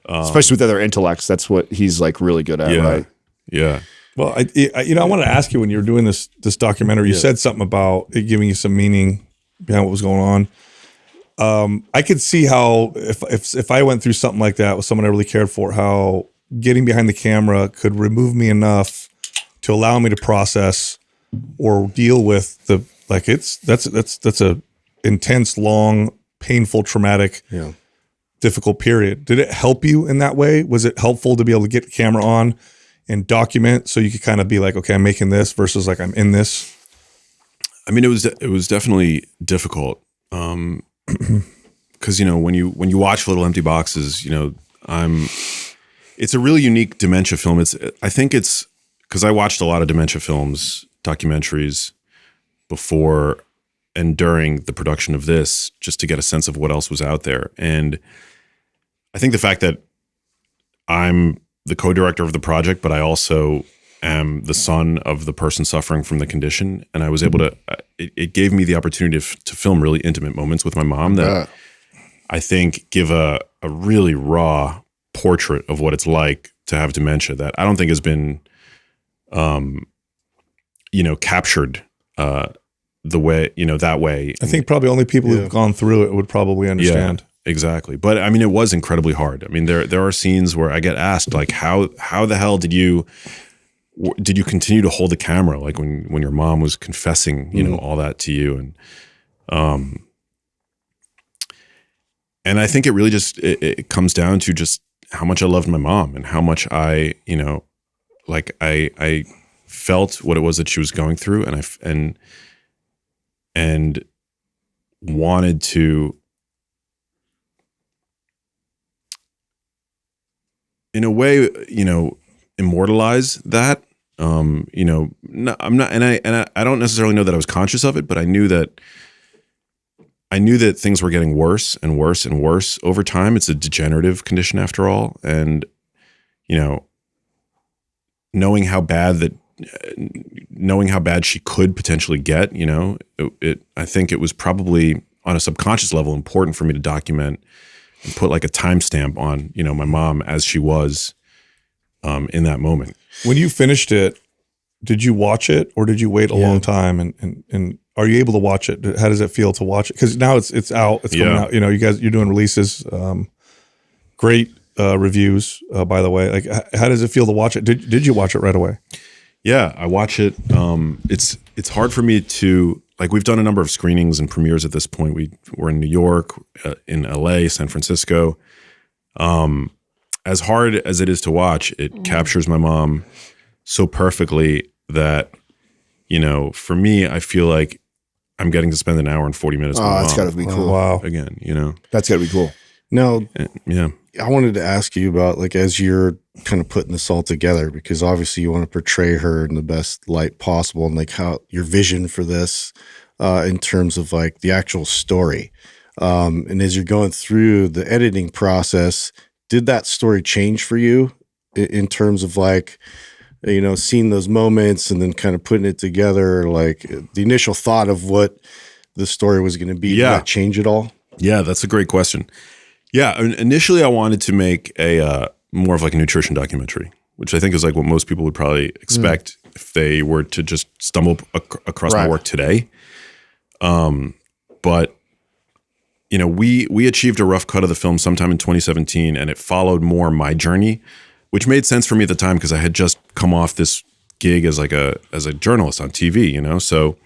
[SPEAKER 3] Especially with other intellects. That's what he's like really good at, right?
[SPEAKER 2] Yeah.
[SPEAKER 1] Well, I wanted to ask you, when you were doing this documentary, you said something about it giving you some meaning behind what was going on. I could see how if I went through something like that with someone I really cared for, how getting behind the camera could remove me enough to allow me to process or deal with that's a intense, long, painful, traumatic, difficult period. Did it help you in that way? Was it helpful to be able to get the camera on and document so you could kind of be like, okay, I'm making this versus like I'm in this?
[SPEAKER 2] I mean, it was definitely difficult. Cause you know, when you watch Little Empty Boxes, you know, it's a really unique dementia film. I think it's cause I watched a lot of dementia films, documentaries before and during the production of this, just to get a sense of what else was out there. And I think the fact that I'm the co-director of the project, but I also am the son of the person suffering from the condition. And I was able to, it gave me the opportunity to film really intimate moments with my mom that I think give a a really raw portrait of what it's like to have dementia that I don't think has been, captured the way, that way.
[SPEAKER 1] I think probably only people who've gone through it would probably understand.
[SPEAKER 2] Yeah, exactly. But I mean, it was incredibly hard. I mean, there are scenes where I get asked like, how the hell did you continue to hold the camera? Like when your mom was confessing, all that to you. And I think it really just, it comes down to just how much I loved my mom and how much I felt what it was that she was going through, and wanted to, in a way, immortalize that. I'm not, and I don't necessarily know that I was conscious of it, but I knew that things were getting worse and worse and worse over time. It's a degenerative condition after all. And, knowing how bad she could potentially get, I think it was probably on a subconscious level important for me to document and put like a timestamp on, my mom as she was in that moment.
[SPEAKER 1] When you finished it, did you watch it or did you wait a long time? And are you able to watch it? How does it feel to watch it? Because now it's out, it's coming out. You're doing releases. Great reviews, by the way. Like, how does it feel to watch it? Did you watch it right away?
[SPEAKER 2] Yeah, I watch it. It's hard for me to, like, we've done a number of screenings and premieres at this point. We're in New York, in LA, San Francisco. As hard as it is to watch, it captures my mom so perfectly that, for me, I feel like I'm getting to spend an hour and 40 minutes with my mom.
[SPEAKER 3] That's got to be cool.
[SPEAKER 1] Wow.
[SPEAKER 2] Again,
[SPEAKER 3] That's got to be cool.
[SPEAKER 5] Now,
[SPEAKER 2] yeah.
[SPEAKER 5] I wanted to ask you about, like, as you're kind of putting this all together, because obviously you want to portray her in the best light possible, and like how your vision for this in terms of like the actual story. And as you're going through the editing process, did that story change for you in terms of like, seeing those moments and then kind of putting it together, like the initial thought of what the story was going to be?
[SPEAKER 2] Yeah.
[SPEAKER 5] Did that change at all?
[SPEAKER 2] Yeah, that's a great question. Yeah, initially I wanted to make a more of like a nutrition documentary, which I think is like what most people would probably expect if they were to just stumble across my work today. But we achieved a rough cut of the film sometime in 2017, and it followed more my journey, which made sense for me at the time because I had just come off this gig as a journalist on TV. So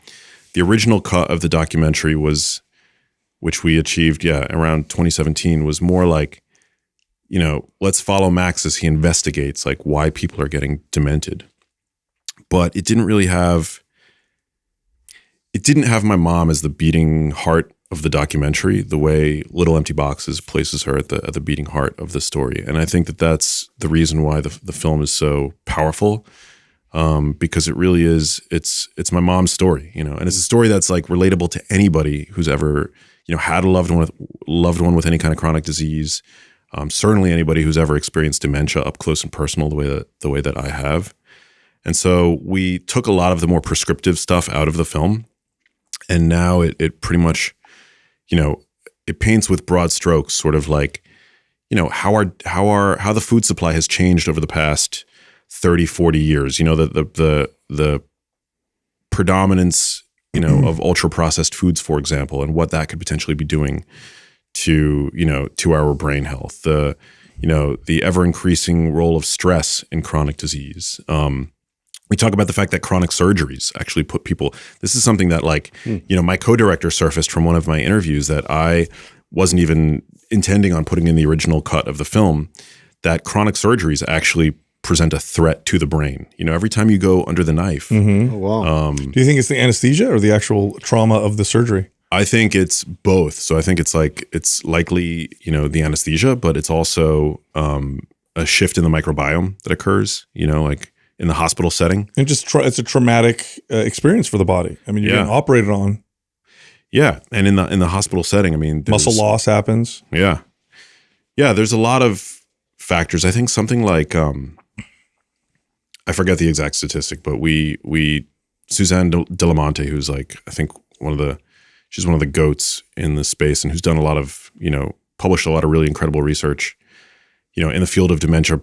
[SPEAKER 2] the original cut of the documentary which we achieved, around 2017, was more like, let's follow Max as he investigates like why people are getting demented. But it didn't have my mom as the beating heart of the documentary, the way Little Empty Boxes places her at the beating heart of the story. And I think that that's the reason why the film is so powerful, because it really is, it's my mom's story, and it's a story that's like relatable to anybody who's ever, had a loved one with any kind of chronic disease. Certainly anybody who's ever experienced dementia up close and personal the way that I have. And so we took a lot of the more prescriptive stuff out of the film, and now it pretty much, it paints with broad strokes, sort of like, how the food supply has changed over the past 30, 40 years. The predominance, of ultra processed foods, for example, and what that could potentially be doing to our brain health. The ever increasing role of stress in chronic disease. We talk about the fact that chronic surgeries actually put people, this is something that like, my co-director surfaced from one of my interviews that I wasn't even intending on putting in the original cut of the film, that chronic surgeries actually present a threat to the brain. Every time you go under the knife.
[SPEAKER 5] Oh, wow.
[SPEAKER 1] Do you think it's the anesthesia or the actual trauma of the surgery?
[SPEAKER 2] I think it's both. So I think it's likely, the anesthesia, but it's also a shift in the microbiome that occurs, like in the hospital setting.
[SPEAKER 1] And just it's a traumatic experience for the body. I mean, you're getting operated on.
[SPEAKER 2] Yeah. And in the hospital setting, I mean,
[SPEAKER 1] muscle loss happens.
[SPEAKER 2] Yeah. Yeah. There's a lot of factors. I think something like, I forget the exact statistic, but Suzanne Delamonte, who's like, I think she's one of the goats in this space and who's done a lot of, published a lot of really incredible research, in the field of dementia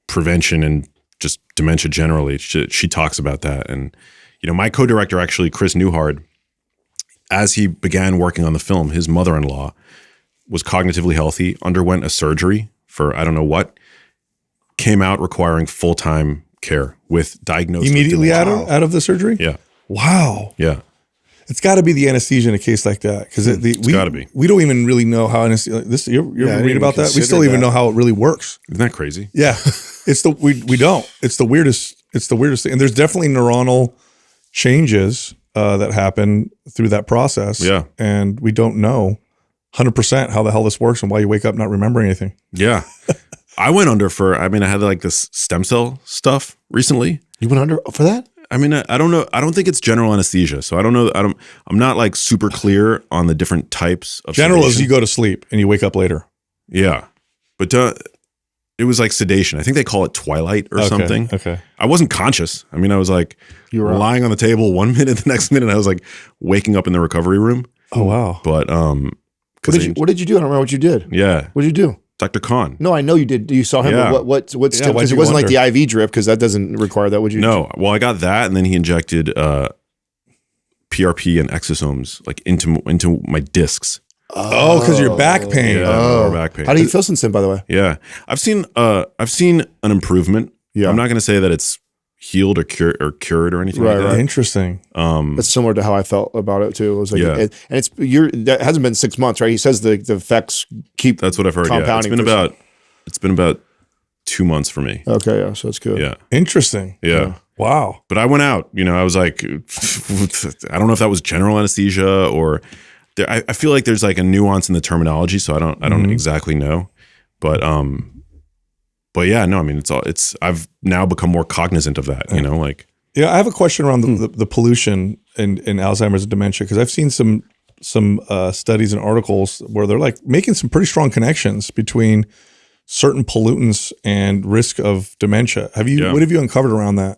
[SPEAKER 2] prevention and just dementia generally. She talks about that. And, my co-director, actually, Chris Newhard, as he began working on the film, his mother-in-law was cognitively healthy, underwent a surgery for I don't know what, came out requiring full-time care with diagnosis.
[SPEAKER 1] Immediately out of the surgery?
[SPEAKER 2] Yeah.
[SPEAKER 1] Wow.
[SPEAKER 2] Yeah.
[SPEAKER 1] It's got to be the anesthesia in a case like that, because
[SPEAKER 2] It's got to be.
[SPEAKER 1] We don't even really know how anesthesia. You ever read about that? We still even know how it really works.
[SPEAKER 2] Isn't that crazy?
[SPEAKER 1] Yeah, we don't. It's the weirdest. It's the weirdest thing. And there's definitely neuronal changes that happen through that process.
[SPEAKER 2] Yeah,
[SPEAKER 1] and we don't know 100% how the hell this works and why you wake up not remembering anything.
[SPEAKER 2] Yeah, I went under I had like this stem cell stuff recently.
[SPEAKER 3] You went under for that?
[SPEAKER 2] I mean, I don't know. I don't think it's general anesthesia, so I don't know. I'm not like super clear on the different types of
[SPEAKER 1] general
[SPEAKER 2] sedation.
[SPEAKER 1] is you go to sleep and you wake up later.
[SPEAKER 2] Yeah, but it was like sedation. I think they call it twilight or something.
[SPEAKER 1] Okay.
[SPEAKER 2] I wasn't conscious. I mean, I was like
[SPEAKER 3] You were
[SPEAKER 2] lying on the table 1 minute, the next minute I was like waking up in the recovery room.
[SPEAKER 1] Oh wow.
[SPEAKER 2] But
[SPEAKER 3] What did you do? I don't remember what you did.
[SPEAKER 2] Yeah,
[SPEAKER 3] What did you do?
[SPEAKER 2] Dr. Khan.
[SPEAKER 3] No, I know you did. You saw him.
[SPEAKER 2] Yeah.
[SPEAKER 3] But what step?
[SPEAKER 1] why'd
[SPEAKER 3] Because it
[SPEAKER 1] you
[SPEAKER 3] wasn't like
[SPEAKER 1] wonder?
[SPEAKER 3] the IV drip, because that doesn't require that. Would you?
[SPEAKER 2] No. Well, I got that, and then he injected PRP and exosomes like into my discs.
[SPEAKER 1] Oh, because your back pain.
[SPEAKER 2] Yeah, lower back pain.
[SPEAKER 3] How do you feel since then, by the way?
[SPEAKER 2] Yeah, I've seen an improvement.
[SPEAKER 3] Yeah.
[SPEAKER 2] I'm not going to say that it's healed or cured or anything
[SPEAKER 3] Right,
[SPEAKER 2] like
[SPEAKER 3] right.
[SPEAKER 2] that.
[SPEAKER 1] Interesting.
[SPEAKER 3] That's similar to how I felt about it too. It was like,
[SPEAKER 2] Yeah.
[SPEAKER 3] that hasn't been 6 months, right? He says the effects keep.
[SPEAKER 2] That's what I've heard. Yeah,
[SPEAKER 3] compounding
[SPEAKER 2] it's been about 2 months for me.
[SPEAKER 3] Okay, yeah, so that's good.
[SPEAKER 2] Yeah,
[SPEAKER 1] Interesting.
[SPEAKER 2] yeah.
[SPEAKER 1] Wow.
[SPEAKER 2] But I went out. I was like, I don't know if that was general anesthesia or. I feel like there's like a nuance in the terminology, so I don't exactly know. But yeah, no, I mean I've now become more cognizant of that. Like.
[SPEAKER 1] Yeah, I have a question around the pollution in Alzheimer's and dementia, because I've seen some studies and articles where they're like making some pretty strong connections between certain pollutants and risk of dementia. What have you uncovered around that?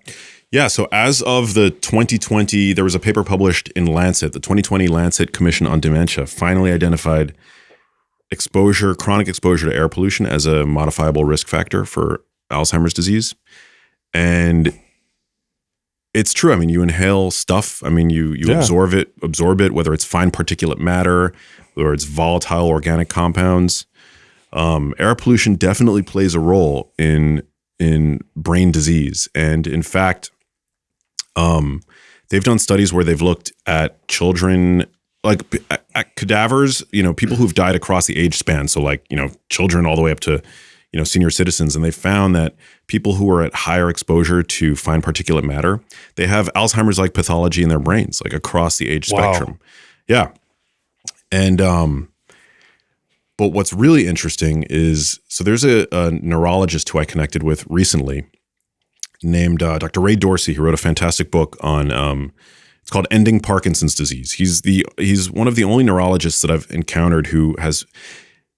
[SPEAKER 2] Yeah, so as of the 2020, there was a paper published in Lancet. The 2020 Lancet Commission on Dementia finally identified chronic exposure to air pollution as a modifiable risk factor for Alzheimer's disease. And it's true. I mean, you inhale stuff. I mean, you absorb it, whether it's fine particulate matter or it's volatile organic compounds. Air pollution definitely plays a role in brain disease. And in fact, they've done studies where they've looked at children, like at cadavers, people who've died across the age span. So like, children all the way up to, senior citizens. And they found that people who are at higher exposure to fine particulate matter, they have Alzheimer's-like pathology in their brains, like across the age spectrum. Yeah. And, but what's really interesting is, so there's a neurologist who I connected with recently named Dr. Ray Dorsey, who wrote a fantastic book on, it's called Ending Parkinson's Disease. He's one of the only neurologists that I've encountered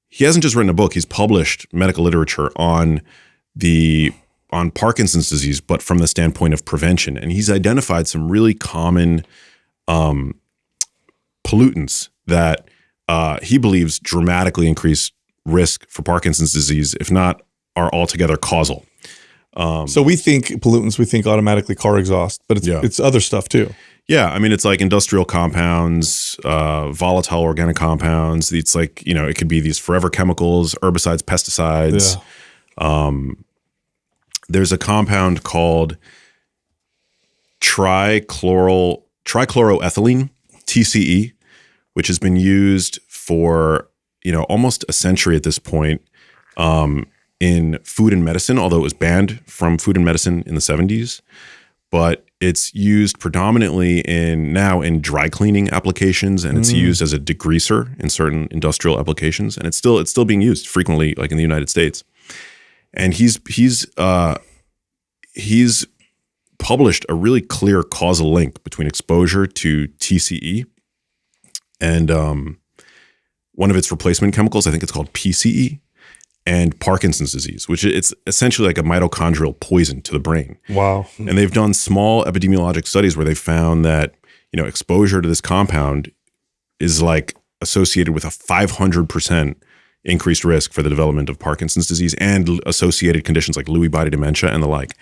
[SPEAKER 2] he hasn't just written a book, he's published medical literature on Parkinson's disease, but from the standpoint of prevention. And he's identified some really common pollutants that he believes dramatically increase risk for Parkinson's disease, if not are altogether causal.
[SPEAKER 1] So we think pollutants, we think automatically car exhaust, but it's other stuff too.
[SPEAKER 2] Yeah, I mean, it's like industrial compounds, volatile organic compounds. It's like, it could be these forever chemicals, herbicides, pesticides. Yeah. There's a compound called trichloroethylene, TCE, which has been used for, almost a century at this point in food and medicine, although it was banned from food and medicine in the 70s. But it's used predominantly in dry cleaning applications, and it's used as a degreaser in certain industrial applications, and it's still being used frequently, like in the United States. And he's published a really clear causal link between exposure to TCE and one of its replacement chemicals, I think it's called PCE, and Parkinson's disease, which it's essentially like a mitochondrial poison to the brain.
[SPEAKER 1] Wow.
[SPEAKER 2] And they've done small epidemiologic studies where they found that, exposure to this compound is like associated with a 500% increased risk for the development of Parkinson's disease and associated conditions like Lewy body dementia and the like.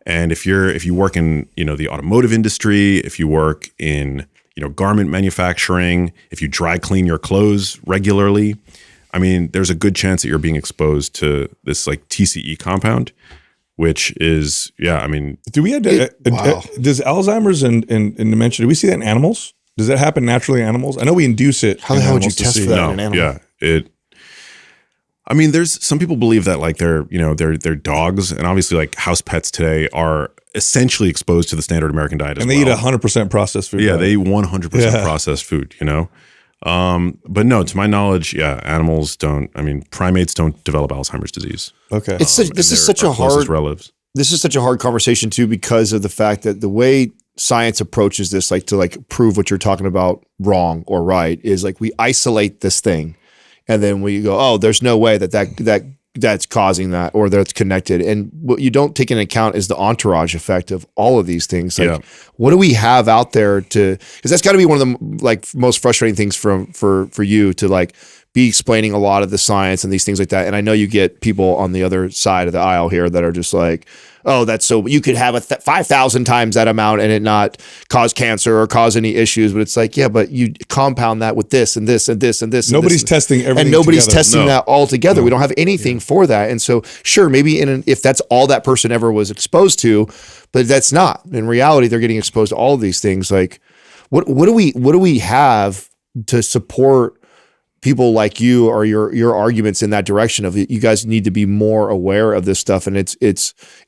[SPEAKER 2] And if you work in, the automotive industry, if you work in, garment manufacturing, if you dry clean your clothes regularly, I mean, there's a good chance that you're being exposed to this like TCE compound, which is, I mean.
[SPEAKER 1] Do we have does Alzheimer's and dementia, do we see that in animals? Does that happen naturally in animals? I know we induce it.
[SPEAKER 3] How the hell would you test for that in an animal?
[SPEAKER 2] Yeah, I mean, there's some people believe that like they're dogs, and obviously like house pets today are essentially exposed to the standard American diet as well.
[SPEAKER 1] And they eat 100% processed food.
[SPEAKER 2] Yeah, they eat 100% processed food, But no, to my knowledge, animals don't. I mean, primates don't develop Alzheimer's disease.
[SPEAKER 1] Okay.
[SPEAKER 3] This is such a hard
[SPEAKER 2] relatives.
[SPEAKER 3] This is such a hard conversation too, because of the fact that the way science approaches this, like to prove what you're talking about wrong or right, is like we isolate this thing. And then we go, oh, there's no way that's causing that or that's connected. And what you don't take into account is the entourage effect of all of these things. Like, what do we have out there because that's got to be one of the most frustrating things for you to be explaining a lot of the science and these things like that. And I know you get people on the other side of the aisle here that are just like, oh, that's so you could have 5,000 times that amount and it not cause cancer or cause any issues. But it's like, yeah, but you compound that with this and this and this and this.
[SPEAKER 1] Nobody's testing everything
[SPEAKER 3] and nobody's
[SPEAKER 1] together.
[SPEAKER 3] testing that all together. We don't have anything for that. And so sure, maybe if that's all that person ever was exposed to, but that's not. In reality, they're getting exposed to all of these things. Like what do we have to support people like you or your arguments in that direction of you guys need to be more aware of this stuff, and it's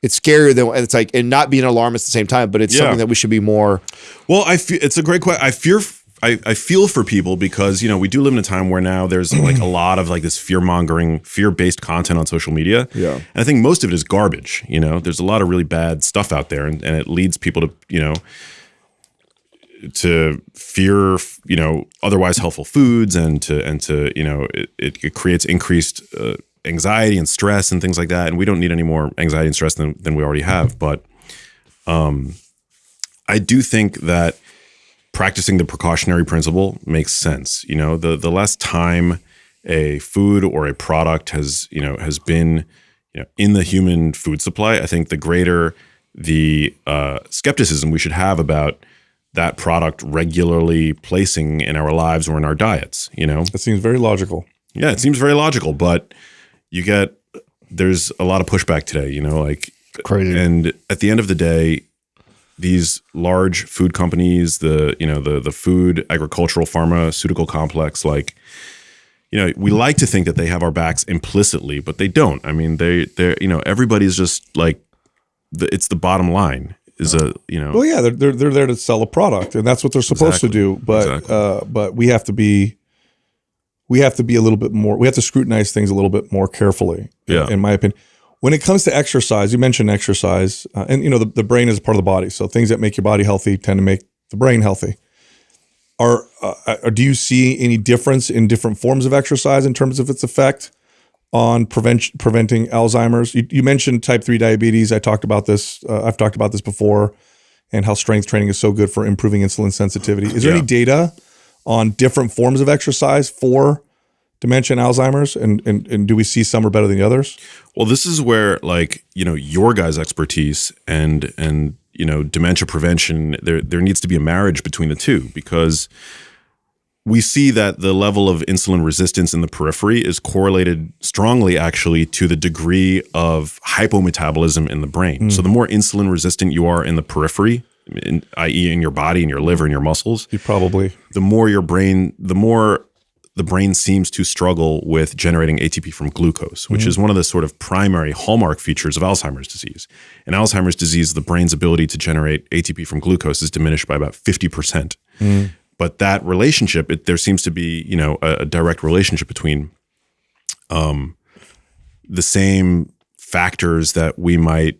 [SPEAKER 3] scarier than it's like, and not being an alarmist at the same time, but it's something that we should be more.
[SPEAKER 2] Well, it's a great question. I feel for people because we do live in a time where now there's like a lot of like this fear-mongering, fear-based content on social media. Yeah, and I think most of it is garbage. There's a lot of really bad stuff out there, and it leads people to fear, otherwise helpful foods, and to it creates increased anxiety and stress and things like that. And we don't need any more anxiety and stress than we already have. But I do think that practicing the precautionary principle makes sense. The less time a food or a product has been in the human food supply, I think the greater the skepticism we should have about that product regularly placing in our lives or in our diets,
[SPEAKER 1] That seems very logical.
[SPEAKER 2] Yeah, it seems very logical, but there's a lot of pushback today, like
[SPEAKER 3] crazy.
[SPEAKER 2] And at the end of the day, these large food companies, the food, agricultural, pharmaceutical complex, we like to think that they have our backs implicitly, but they don't. I mean, they're everybody's just like, it's the bottom line.
[SPEAKER 1] Well, yeah, they're there to sell a product, and that's what they're supposed to do. But we have to be a little bit more. We have to scrutinize things a little bit more carefully.
[SPEAKER 2] Yeah.
[SPEAKER 1] In my opinion, when it comes to exercise, you mentioned exercise, and the brain is a part of the body. So things that make your body healthy tend to make the brain healthy. Do you see any difference in different forms of exercise in terms of its effect on preventing Alzheimer's? You mentioned type 3 diabetes. I've talked about this before, and how strength training is so good for improving insulin sensitivity. Is there any data on different forms of exercise for dementia and Alzheimer's? And do we see some are better than the others?
[SPEAKER 2] Well, this is where your guys' expertise and dementia prevention, there needs to be a marriage between the two, because we see that the level of insulin resistance in the periphery is correlated strongly, actually, to the degree of hypometabolism in the brain. So the more insulin resistant you are in the periphery, i.e. in your body, in your liver, in your muscles, the more the brain seems to struggle with generating ATP from glucose, which is one of the sort of primary hallmark features of Alzheimer's disease. In Alzheimer's disease, the brain's ability to generate ATP from glucose is diminished by about 50%. But that relationship, there seems to be, a direct relationship between the same factors that we might,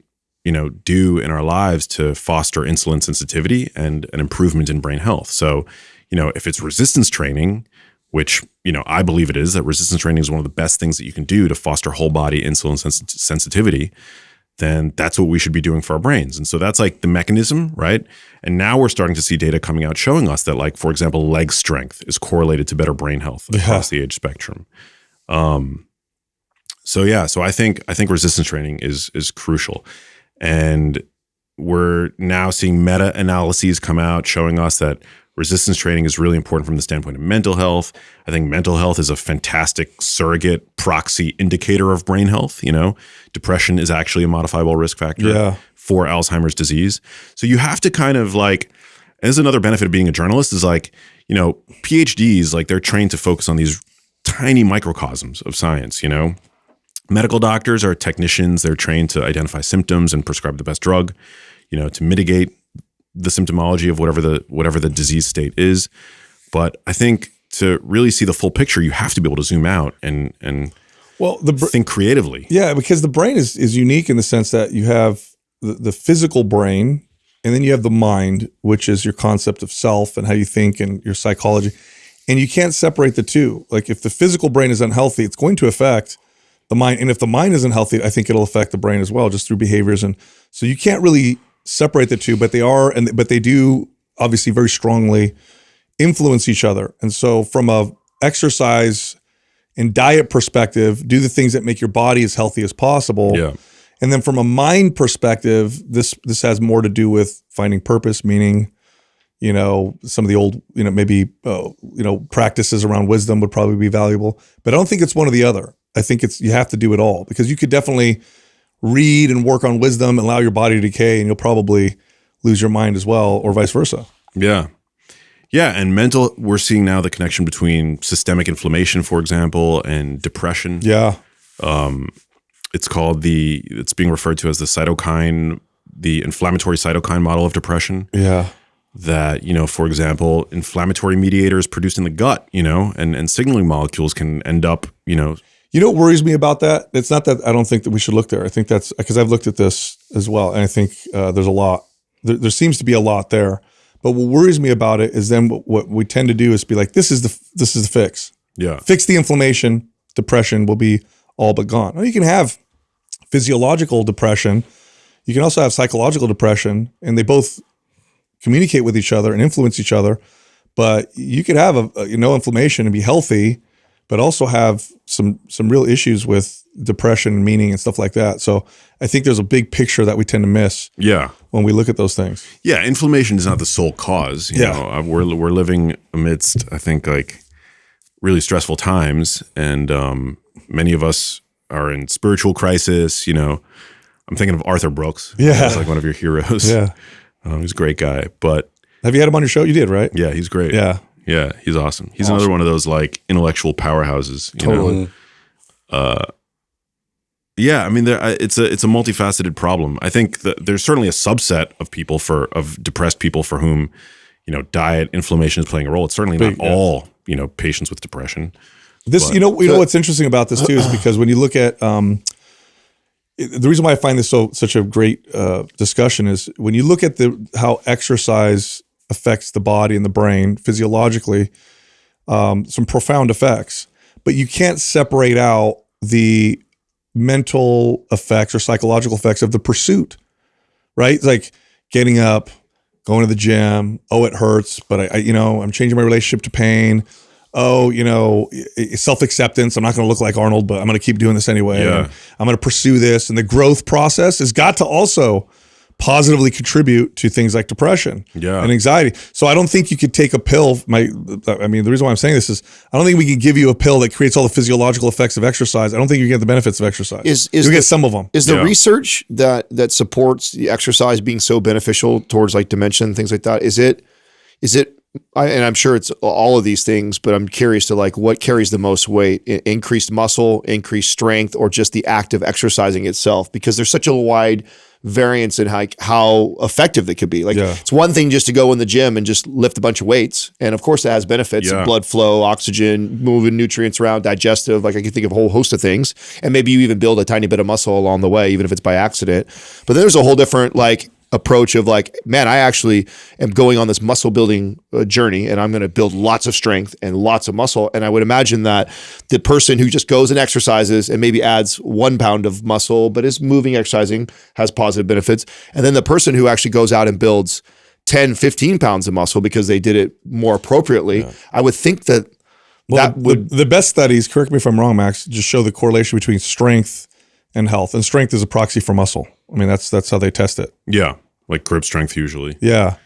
[SPEAKER 2] do in our lives to foster insulin sensitivity and an improvement in brain health. So, if it's resistance training, which, I believe it is, that resistance training is one of the best things that you can do to foster whole body insulin sensitivity, then that's what we should be doing for our brains. And so that's like the mechanism, right? And now we're starting to see data coming out showing us that, for example, leg strength is correlated to better brain health across the age spectrum. So I think resistance training is crucial, and we're now seeing meta-analyses come out showing us that resistance training is really important from the standpoint of mental health. I think mental health is a fantastic surrogate proxy indicator of brain health. Depression is actually a modifiable risk factor for Alzheimer's disease. So you have to kind of like, and this is another benefit of being a journalist is like, PhDs, like they're trained to focus on these tiny microcosms of science, Medical doctors are technicians. They're trained to identify symptoms and prescribe the best drug, to mitigate the symptomology of whatever the disease state is. But I think to really see the full picture, you have to be able to zoom out and think creatively.
[SPEAKER 1] Yeah, because the brain is unique in the sense that you have the physical brain, and then you have the mind, which is your concept of self and how you think and your psychology. And you can't separate the two. Like if the physical brain is unhealthy, it's going to affect the mind. And if the mind isn't healthy, I think it'll affect the brain as well, just through behaviors. And so you can't really separate the two, but they do obviously very strongly influence each other. And so from a exercise and diet perspective, do the things that make your body as healthy as possible. Yeah. And then from a mind perspective, this has more to do with finding purpose, meaning, some of the old, maybe, practices around wisdom would probably be valuable, but I don't think it's one or the other. I think you have to do it all, because you could definitely read and work on wisdom and allow your body to decay, and you'll probably lose your mind as well, or vice versa.
[SPEAKER 2] Yeah. Yeah. And we're seeing now the connection between systemic inflammation, for example, and depression.
[SPEAKER 1] Yeah.
[SPEAKER 2] It's being referred to as the inflammatory cytokine model of depression.
[SPEAKER 1] Yeah.
[SPEAKER 2] That, for example, inflammatory mediators produced in the gut, and signaling molecules can end up,
[SPEAKER 1] what worries me about that? It's not that I don't think that we should look there. I think that's because I've looked at this as well, and I think there's a lot. There seems to be a lot there. But what worries me about it is then what we tend to do is be like, this is the fix.
[SPEAKER 2] Yeah.
[SPEAKER 1] Fix the inflammation, depression will be all but gone. Now, you can have physiological depression. You can also have psychological depression, and they both communicate with each other and influence each other. But you could have no inflammation and be healthy, but also have some real issues with depression and meaning and stuff like that. So I think there's a big picture that we tend to miss.
[SPEAKER 2] Yeah.
[SPEAKER 1] When we look at those things.
[SPEAKER 2] Yeah, inflammation is not the sole cause. You know, we're living amidst, I think, like really stressful times, and many of us are in spiritual crisis. I'm thinking of Arthur Brooks.
[SPEAKER 1] Yeah,
[SPEAKER 2] he's like one of your heroes.
[SPEAKER 1] Yeah,
[SPEAKER 2] he's a great guy. But
[SPEAKER 1] have you had him on your show? You did, right?
[SPEAKER 2] Yeah, he's great. Yeah, he's awesome. He's another one of those like intellectual powerhouses.
[SPEAKER 1] Totally.
[SPEAKER 2] Yeah, I mean, it's a multifaceted problem. I think that there's certainly a subset of depressed people for whom, diet, inflammation is playing a role. It's certainly not all, patients with depression.
[SPEAKER 1] This, what's interesting about this too is because when you look at the reason why I find this such a great discussion is when you look at how exercise affects the body and the brain physiologically, some profound effects, but you can't separate out the mental effects or psychological effects of the pursuit, right? It's like getting up, going to the gym. Oh, it hurts, but I'm changing my relationship to pain. Oh, self-acceptance. I'm not going to look like Arnold, but I'm going to keep doing this anyway.
[SPEAKER 2] Yeah.
[SPEAKER 1] I'm going to pursue this. And the growth process has got to also positively contribute to things like depression and anxiety. So I don't think you could take a pill. The reason why I'm saying this is I don't think we can give you a pill that creates all the physiological effects of exercise. I don't think you get the benefits of exercise. You get some of them.
[SPEAKER 3] Is the research that supports the exercise being so beneficial towards like dementia and things like that? Is it, and I'm sure it's all of these things, but I'm curious to like what carries the most weight: increased muscle, increased strength, or just the act of exercising itself? Because there's such a wide variance in how effective it could be. Like it's one thing just to go in the gym and just lift a bunch of weights. And of course it has benefits, blood flow, oxygen, moving nutrients around, digestive. Like I can think of a whole host of things. And maybe you even build a tiny bit of muscle along the way, even if it's by accident. But then there's a whole different approach of like, man, I actually am going on this muscle building journey, and I'm going to build lots of strength and lots of muscle. And I would imagine that the person who just goes and exercises and maybe adds 1 pound of muscle, but is moving, exercising, has positive benefits. And then the person who actually goes out and builds 10, 15 pounds of muscle because they did it more appropriately. I would think that
[SPEAKER 1] Well,
[SPEAKER 3] that would
[SPEAKER 1] the best studies, correct me if I'm wrong, Max, just show the correlation between strength and health. And strength is a proxy for muscle. I mean, that's how they test it.
[SPEAKER 2] Yeah, like grip strength usually.
[SPEAKER 1] Yeah.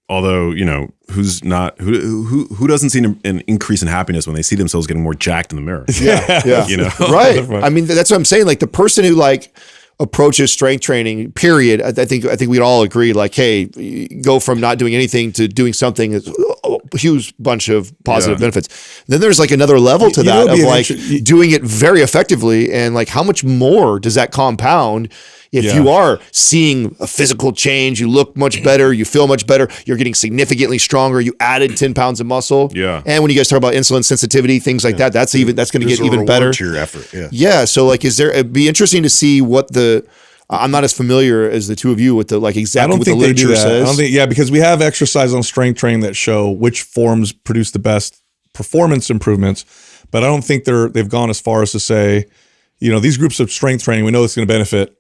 [SPEAKER 2] Although, who doesn't see an increase in happiness when they see themselves getting more jacked in the mirror?
[SPEAKER 3] yeah. Right.
[SPEAKER 1] Definitely.
[SPEAKER 3] I mean, that's what I'm saying. Like the person who like approaches strength training, period. I think we'd all agree, like, hey, go from not doing anything to doing something is a huge bunch of positive benefits. Then there's like another level to that of like doing it very effectively, and like how much more does that compound if you are seeing a physical change, you look much better, you feel much better, you're getting significantly stronger, you added 10 pounds of muscle.
[SPEAKER 2] Yeah.
[SPEAKER 3] And when you guys talk about insulin sensitivity, things like that, that's going to get even better.
[SPEAKER 5] To your effort. Yeah.
[SPEAKER 3] Yeah. So like, it'd be interesting to see what I'm not as familiar as the two of you with the like exactly what the literature says.
[SPEAKER 1] I don't think, because we have exercise on strength training that show which forms produce the best performance improvements, but I don't think they've gone as far as to say, these groups of strength training, we know it's going to benefit,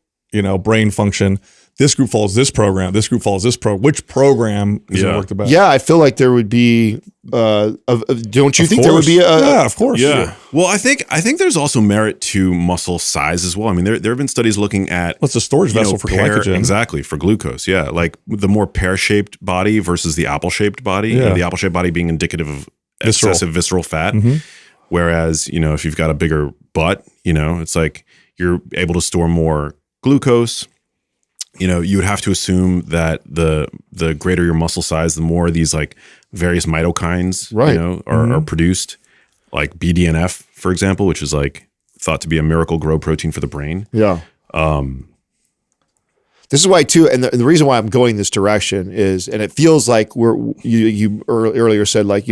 [SPEAKER 1] brain function. This group follows this program. This group follows this program. Which program is going to work the best?
[SPEAKER 3] Yeah, I feel like there would be. Don't you think there would be?
[SPEAKER 1] Yeah, of course.
[SPEAKER 2] Yeah. Well, I think there's also merit to muscle size as well. I mean, there have been studies looking at
[SPEAKER 1] what's a storage vessel for glycogen?
[SPEAKER 2] Exactly, for glucose. Yeah, like the more pear-shaped body versus the apple-shaped body.
[SPEAKER 1] Yeah.
[SPEAKER 2] The apple-shaped body being indicative of excessive visceral fat, whereas if you've got a bigger butt, it's like you're able to store more glucose. You would have to assume that the greater your muscle size, the more these like various mitokines, are produced, like BDNF, for example, which is like thought to be a miracle grow protein for the brain.
[SPEAKER 3] Yeah. This is why too, and the reason why I'm going this direction is, and it feels like you earlier said like,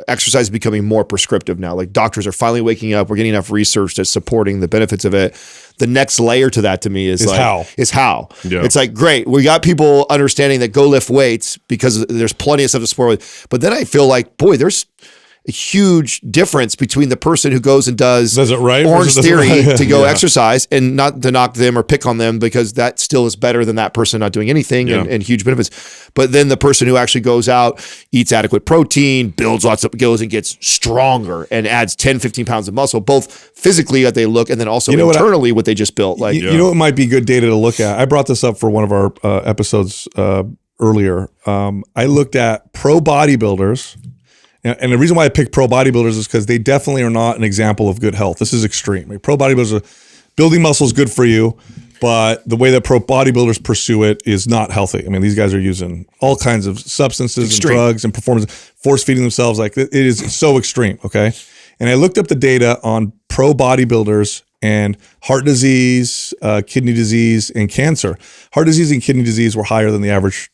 [SPEAKER 3] exercise is becoming more prescriptive now. Like doctors are finally waking up. We're getting enough research that's supporting the benefits of it. The next layer to that to me is how.
[SPEAKER 2] Yeah.
[SPEAKER 3] It's like, great, we got people understanding that go lift weights because there's plenty of stuff to support with. But then I feel like, boy, there's a huge difference between the person who goes and does
[SPEAKER 1] it right
[SPEAKER 3] Orange Theory
[SPEAKER 1] right?
[SPEAKER 3] to go exercise, and not to knock them or pick on them, because that still is better than that person not doing anything and huge benefits. But then the person who actually goes out, eats adequate protein, builds lots of skills and gets stronger and adds 10, 15 pounds of muscle, both physically that they look and then also internally what they just built. Like,
[SPEAKER 1] you know what might be good data to look at? I brought this up for one of our episodes earlier. I looked at pro bodybuilders. And the reason why I picked pro bodybuilders is because they definitely are not an example of good health. This is extreme. Like, pro bodybuilders building muscle is good for you, but the way that pro bodybuilders pursue it is not healthy. I mean, these guys are using all kinds of substances and drugs and performance, force feeding themselves. Like, it is so extreme. Okay. And I looked up the data on pro bodybuilders and heart disease, kidney disease, and cancer. Heart disease and kidney disease were higher than the average,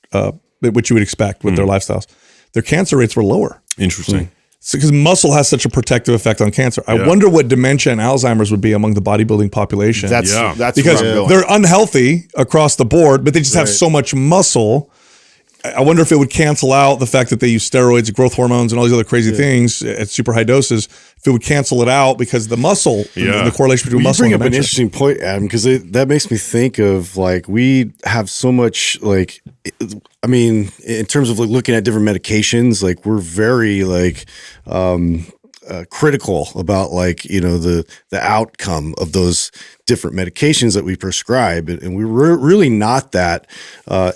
[SPEAKER 1] which you would expect with their lifestyles. Their cancer rates were lower.
[SPEAKER 2] Interesting.
[SPEAKER 1] Because muscle has such a protective effect on cancer. I wonder what dementia and Alzheimer's would be among the bodybuilding population.
[SPEAKER 3] That's
[SPEAKER 1] because they're unhealthy across the board, but they just have so much muscle. I wonder if it would cancel out the fact that they use steroids, growth hormones, and all these other crazy things at super high doses. If it would cancel it out because the muscle, the correlation between muscle and dementia.
[SPEAKER 5] You bring up an interesting point, Adam, because that makes me think of like we have so much like, I mean, in terms of like looking at different medications, like we're very like critical about like the outcome of those different medications that we prescribe, and we're really not that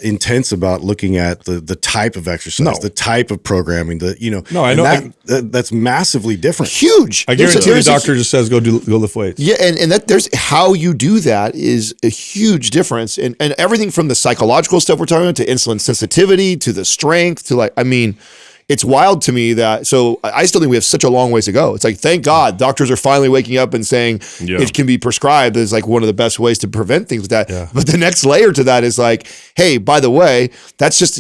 [SPEAKER 5] intense about looking at the type of exercise, the type of programming, I know that's massively different.
[SPEAKER 3] Huge.
[SPEAKER 1] I guarantee the doctor just says go lift weights.
[SPEAKER 3] Yeah, and that there's how you do that is a huge difference, and everything from the psychological stuff we're talking about to insulin sensitivity to the strength to like, I mean, it's wild to me that, so I still think we have such a long ways to go. It's like, thank God doctors are finally waking up and saying it can be prescribed as like one of the best ways to prevent things with that. Yeah. But the next layer to that is like, hey, by the way, that's just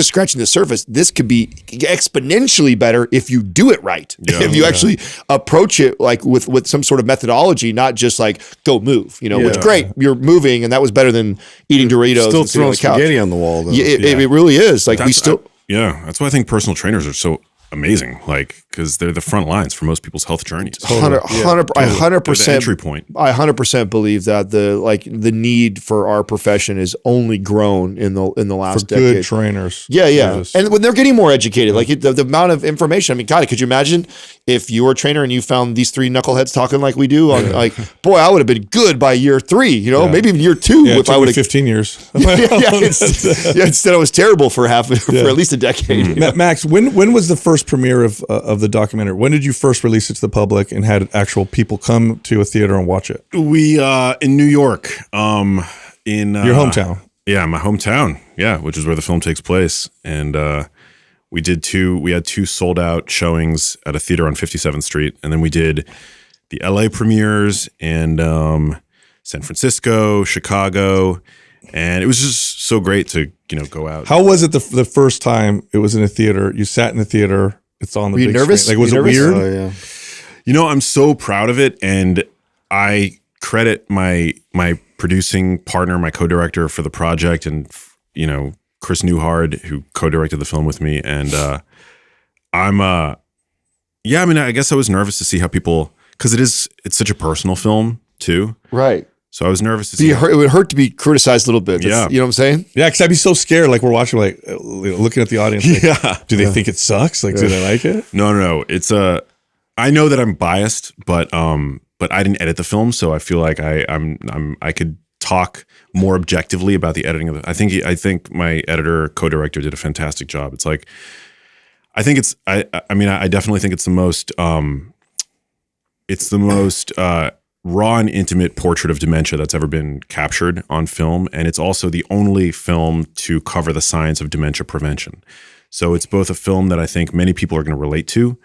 [SPEAKER 3] scratching the surface. This could be exponentially better if you do it right. If you actually approach it like with some sort of methodology, not just like go move, which great, you're moving, and that was better than eating Doritos.
[SPEAKER 5] Still
[SPEAKER 3] and
[SPEAKER 5] throwing spaghetti on the wall though.
[SPEAKER 3] It really is. Like that's why
[SPEAKER 2] that's why I think personal trainers are so amazing, like, because they're the front lines for most people's health journeys.
[SPEAKER 3] 100%.
[SPEAKER 2] Entry point.
[SPEAKER 3] I 100% believe that the need for our profession is only grown in the last decade.
[SPEAKER 1] Good trainers.
[SPEAKER 3] Yeah. And when they're getting more educated, like the amount of information. I mean, God, could you imagine if you were a trainer and you found these three knuckleheads talking like we do? On like, boy, I would have been good by year 3. Maybe even year 2
[SPEAKER 1] Yeah,
[SPEAKER 3] if I would have
[SPEAKER 1] 15 years.
[SPEAKER 3] Instead I was terrible for at least a decade.
[SPEAKER 1] Max, when was the first premiere of the documentary? When did you first release it to the public and had actual people come to a theater and watch it?
[SPEAKER 2] We in New York, in
[SPEAKER 1] your hometown.
[SPEAKER 2] Yeah, my hometown. Yeah, which is where the film takes place, and we had 2 sold out showings at a theater on 57th Street, and then we did the LA premieres and San Francisco, Chicago, and it was just so great to go out.
[SPEAKER 1] How was it the first time it was in a theater? You sat in the theater. It's on the big
[SPEAKER 3] Were you nervous?
[SPEAKER 1] screen. Like, was it weird?
[SPEAKER 5] Oh, yeah.
[SPEAKER 2] I'm so proud of it, and I credit my producing partner, my co-director for the project, and Chris Newhard, who co-directed the film with me. And I guess I was nervous to see how people, because it's such a personal film too,
[SPEAKER 3] Right.
[SPEAKER 2] So I was nervous to see.
[SPEAKER 3] It would hurt to be criticized a little bit.
[SPEAKER 2] Yeah.
[SPEAKER 3] You know what I'm saying?
[SPEAKER 1] Yeah, because I'd be so scared. Like, we're watching, like, looking at the audience. Like,
[SPEAKER 2] Yeah.
[SPEAKER 1] do they think it sucks? Like, do they like it?
[SPEAKER 2] No. It's I know that I'm biased, but I didn't edit the film, so I feel like I could talk more objectively about the editing of it. I think my editor, co-director did a fantastic job. It's like, I definitely think it's the most raw and intimate portrait of dementia that's ever been captured on film. And it's also the only film to cover the science of dementia prevention. So it's both a film that I think many people are going to relate to,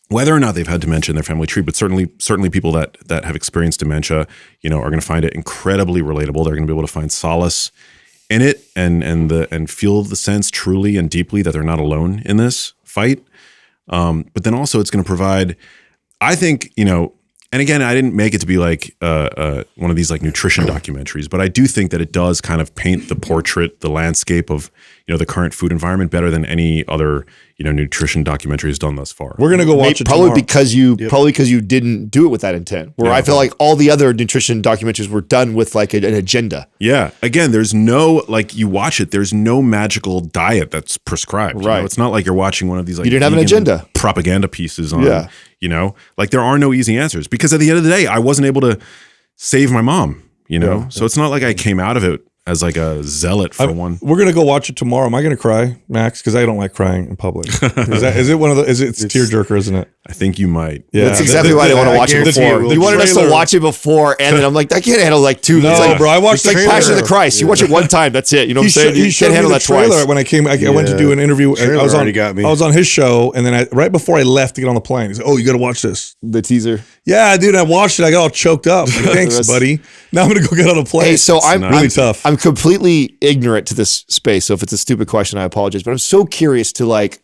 [SPEAKER 2] whether or not they've had dementia in their family tree, but certainly people that have experienced dementia, are going to find it incredibly relatable. They're going to be able to find solace in it and feel the sense truly and deeply that they're not alone in this fight. But then also it's going to provide, I think, and again, I didn't make it to be like one of these like nutrition documentaries, but I do think that it does kind of paint the portrait, the landscape of the current food environment better than any other nutrition documentary has done thus far.
[SPEAKER 1] We're gonna go watch it
[SPEAKER 3] probably
[SPEAKER 1] tomorrow.
[SPEAKER 3] because you didn't do it with that intent. Where I feel like all the other nutrition documentaries were done with like an agenda.
[SPEAKER 2] Yeah. Again, there's no, like, you watch it, there's no magical diet that's prescribed.
[SPEAKER 3] Right.
[SPEAKER 2] It's not like you're watching one of these like
[SPEAKER 3] You didn't have an
[SPEAKER 2] vegan
[SPEAKER 3] agenda.
[SPEAKER 2] propaganda pieces on.
[SPEAKER 3] Yeah.
[SPEAKER 2] Like there are no easy answers, because at the end of the day, I wasn't able to save my mom. So it's not like I came out of it as like a zealot for one.
[SPEAKER 1] We're gonna go watch it tomorrow. Am I gonna cry, Max? Because I don't like crying in public. Is it one of the? It's tearjerker, isn't it?
[SPEAKER 2] I think you might.
[SPEAKER 1] Yeah,
[SPEAKER 3] That's exactly why I didn't want to watch it before. You wanted us to watch it before, and then I'm like, I can't handle like 2.
[SPEAKER 1] No,
[SPEAKER 3] it's like,
[SPEAKER 1] bro, I watched
[SPEAKER 3] it's like
[SPEAKER 1] the
[SPEAKER 3] Passion of
[SPEAKER 1] trailer.
[SPEAKER 3] the Christ. You watch it one time, that's it. You know what I'm saying?
[SPEAKER 1] He
[SPEAKER 3] You
[SPEAKER 1] showed
[SPEAKER 3] can't
[SPEAKER 1] me
[SPEAKER 3] handle
[SPEAKER 1] the
[SPEAKER 3] that
[SPEAKER 1] trailer
[SPEAKER 3] twice.
[SPEAKER 1] when I came. I went to do an interview.
[SPEAKER 5] Trailer
[SPEAKER 1] I was on.
[SPEAKER 5] already got me.
[SPEAKER 1] I was on his show, and then right before I left to get on the plane, he's like, "Oh, you got to watch this."
[SPEAKER 3] The teaser.
[SPEAKER 1] Yeah, dude, I watched it. I got all choked up. Like, thanks, buddy. Now I'm gonna go get on a plane.
[SPEAKER 3] Hey, so I'm
[SPEAKER 1] really tough.
[SPEAKER 3] I'm completely ignorant to this space. So if it's a stupid question, I apologize. But I'm so curious to like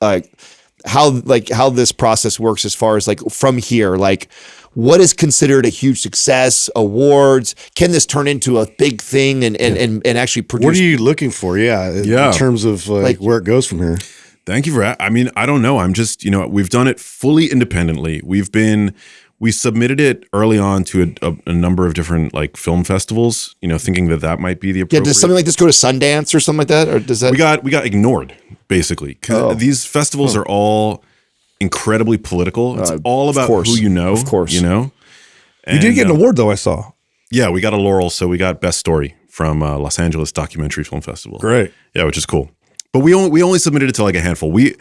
[SPEAKER 3] how this process works as far as like from here, like what is considered a huge success, awards? Can this turn into a big thing and actually produce?
[SPEAKER 5] What are you looking for? In terms of like where it goes from here.
[SPEAKER 2] Thank you for that. I mean, I don't know. I'm just, we've done it fully independently. We submitted it early on to a number of different like film festivals, thinking that might be the appropriate.
[SPEAKER 3] Does something like this go to Sundance or something like that? Or does that?
[SPEAKER 2] We got ignored basically, because these festivals are all incredibly political. It's all about who you know,
[SPEAKER 3] of course.
[SPEAKER 2] And,
[SPEAKER 1] You did get an award though, I saw.
[SPEAKER 2] Yeah, we got a laurel. So we got Best Story from Los Angeles Documentary Film Festival.
[SPEAKER 1] Great.
[SPEAKER 2] Yeah, which is cool. But we only submitted it to like a handful. We,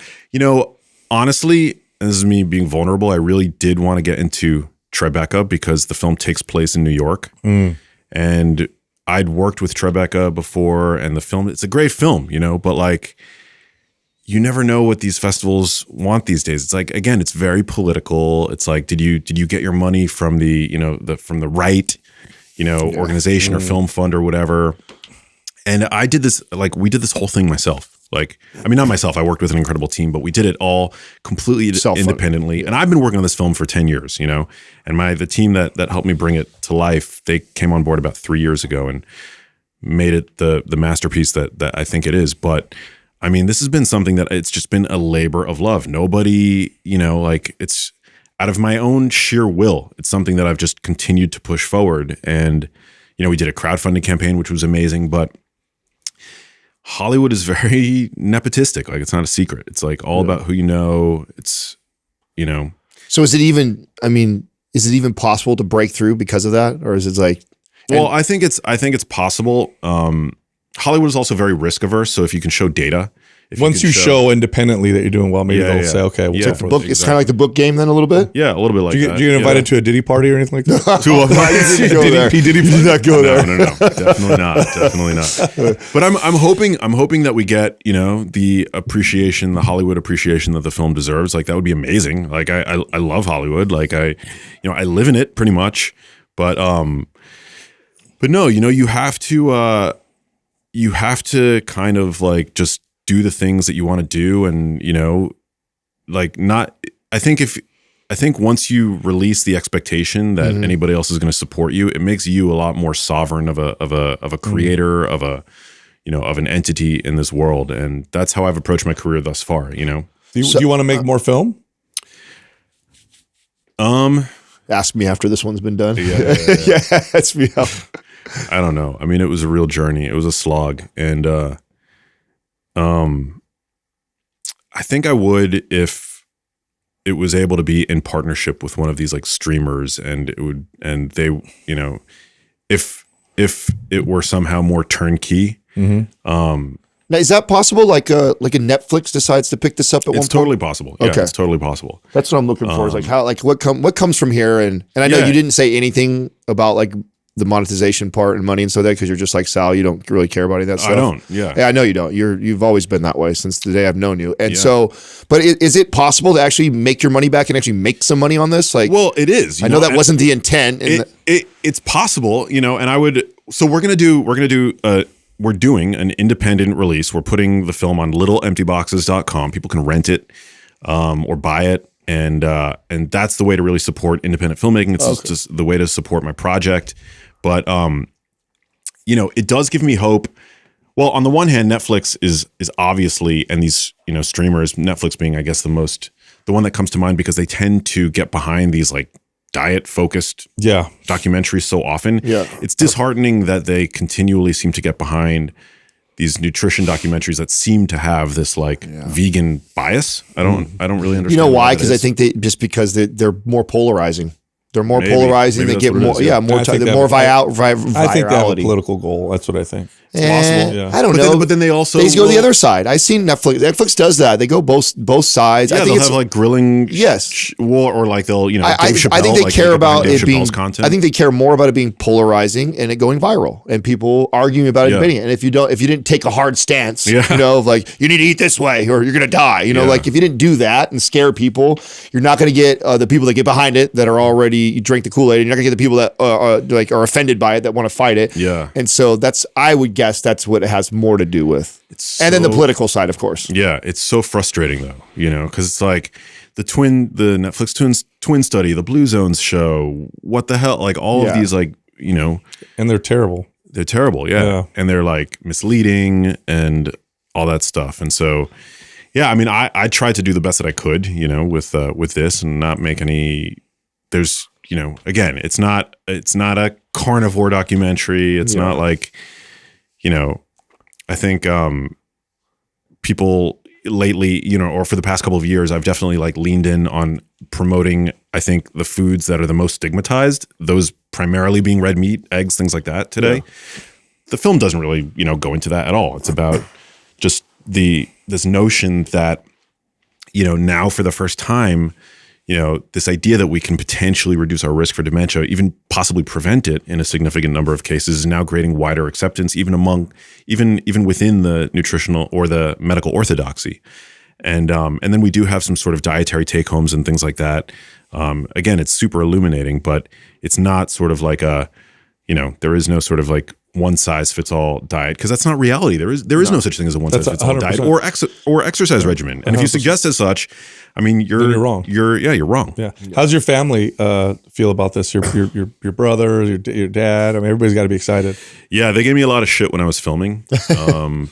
[SPEAKER 2] honestly, and this is me being vulnerable, I really did want to get into Tribeca because the film takes place in New York. And I'd worked with Tribeca before, and the film, it's a great film, but like, you never know what these festivals want these days. It's like, again, it's very political. It's like, did you get your money from the right, organization or film fund or whatever? And I did this, like, we did this whole thing myself. Like, I mean, not myself, I worked with an incredible team, but we did it all completely independently. And I've been working on this film for 10 years, and the team that helped me bring it to life, they came on board about 3 years ago and made it the masterpiece that I think it is. But I mean, this has been something that it's just been a labor of love. Nobody, like it's out of my own sheer will. It's something that I've just continued to push forward. And, we did a crowdfunding campaign, which was amazing, but Hollywood is very nepotistic. Like, it's not a secret. It's like all about who you know. It's,
[SPEAKER 3] So is it even possible to break through because of that? Or is it like,
[SPEAKER 2] well, I think it's possible. Hollywood is also very risk averse. So if you can show data,
[SPEAKER 1] once you show independently that you're doing well, maybe they'll say, okay, we'll take
[SPEAKER 3] book, it's kind of like the book game then a little bit?
[SPEAKER 2] Yeah, a little bit like that.
[SPEAKER 1] Do you get invited to a Diddy party or anything like that?
[SPEAKER 3] Diddy not go there.
[SPEAKER 2] No. Definitely not. But I'm hoping that we get, the appreciation, the Hollywood appreciation that the film deserves. Like, that would be amazing. Like, I love Hollywood. Like, I live in it pretty much. But no, you have to kind of like just do the things that you want to do. And, I think once you release the expectation that anybody else is going to support you, it makes you a lot more sovereign of a creator, of an entity in this world. And that's how I've approached my career thus far, Do
[SPEAKER 1] you want to make more film?
[SPEAKER 3] Ask me after this one's been done.
[SPEAKER 2] Yeah.
[SPEAKER 3] Ask me how.
[SPEAKER 2] I don't know. I mean, it was a real journey. It was a slog. And, I think I would if it was able to be in partnership with one of these like streamers, and if it were somehow more turnkey.
[SPEAKER 3] Now, is that possible? Like a Netflix decides to pick this up at one point?
[SPEAKER 2] It's totally possible. Yeah,
[SPEAKER 3] Okay.
[SPEAKER 2] it's totally possible.
[SPEAKER 3] That's what I'm looking for. Is like how, like what comes from here? And I know you didn't say anything about like the monetization part and money and so that, because you're just like Sal, you don't really care about any of that stuff.
[SPEAKER 2] I don't. Yeah.
[SPEAKER 3] I know you don't. You've always been that way since the day I've known you. And so, but is it possible to actually make your money back and actually make some money on this? Like,
[SPEAKER 2] well, it is.
[SPEAKER 3] I know that wasn't the intent.
[SPEAKER 2] It's possible, and I would. So we're doing an independent release. We're putting the film on littleemptyboxes.com. People can rent it or buy it. And that's the way to really support independent filmmaking. It's just the way to support my project. But, it does give me hope. Well, on the one hand, Netflix is obviously, and these, streamers, Netflix being, I guess, the one that comes to mind, because they tend to get behind these like diet focused documentaries so often. Yeah. It's disheartening that they continually seem to get behind these nutrition documentaries that seem to have this like vegan bias. I don't really understand.
[SPEAKER 3] You know why? Because I think because they're more polarizing. They're more polarizing. They get more, more virality.
[SPEAKER 1] I think they have a political goal. That's what I think.
[SPEAKER 2] It's possible.
[SPEAKER 3] Yeah. I don't know.
[SPEAKER 2] But then they also
[SPEAKER 3] go the other side. I've seen Netflix. Netflix does that. They go both sides.
[SPEAKER 2] Yeah,
[SPEAKER 3] I think
[SPEAKER 2] they'll have like grilling.
[SPEAKER 3] Yes.
[SPEAKER 2] Or like they'll, Dave Chappelle.
[SPEAKER 3] I think they care about it being.
[SPEAKER 2] Content.
[SPEAKER 3] I think they care more about it being polarizing and it going viral and people arguing about it, debating it. And if you didn't take a hard stance, like you need to eat this way or you're gonna die. Like if you didn't do that and scare people, you're not gonna get the people that get behind it that are already drink the Kool-Aid. You're not gonna get the people that are offended by it that want to fight it.
[SPEAKER 2] Yeah.
[SPEAKER 3] And so I would guess that's what it has more to do with. And then the political side, of course.
[SPEAKER 2] Yeah, it's so frustrating though, because it's like the Netflix twin study, the Blue Zones show, what the hell, like all of these like,
[SPEAKER 1] and they're terrible.
[SPEAKER 2] They're terrible, yeah. And they're like misleading and all that stuff. And so, I mean, I tried to do the best that I could, with this and not make any. There's, again, it's not a carnivore documentary. It's not like, I think people lately, or for the past couple of years, I've definitely like leaned in on promoting, I think, the foods that are the most stigmatized, those primarily being red meat, eggs, things like that today. Yeah. The film doesn't really, go into that at all. It's about just this notion that, now for the first time, this idea that we can potentially reduce our risk for dementia, even possibly prevent it in a significant number of cases, is now creating wider acceptance, even within the nutritional or the medical orthodoxy. And then we do have some sort of dietary take homes and things like that. Again, it's super illuminating, but it's not sort of like there is no sort of like one size fits all diet, because that's not reality. There is no such thing as a one size fits all diet or exercise regimen. And if you suggest as such, I mean, you're
[SPEAKER 1] wrong.
[SPEAKER 2] You're wrong.
[SPEAKER 1] Yeah. How's your family feel about this? Your brother, your dad. I mean, everybody's got to be excited.
[SPEAKER 2] Yeah, they gave me a lot of shit when I was filming,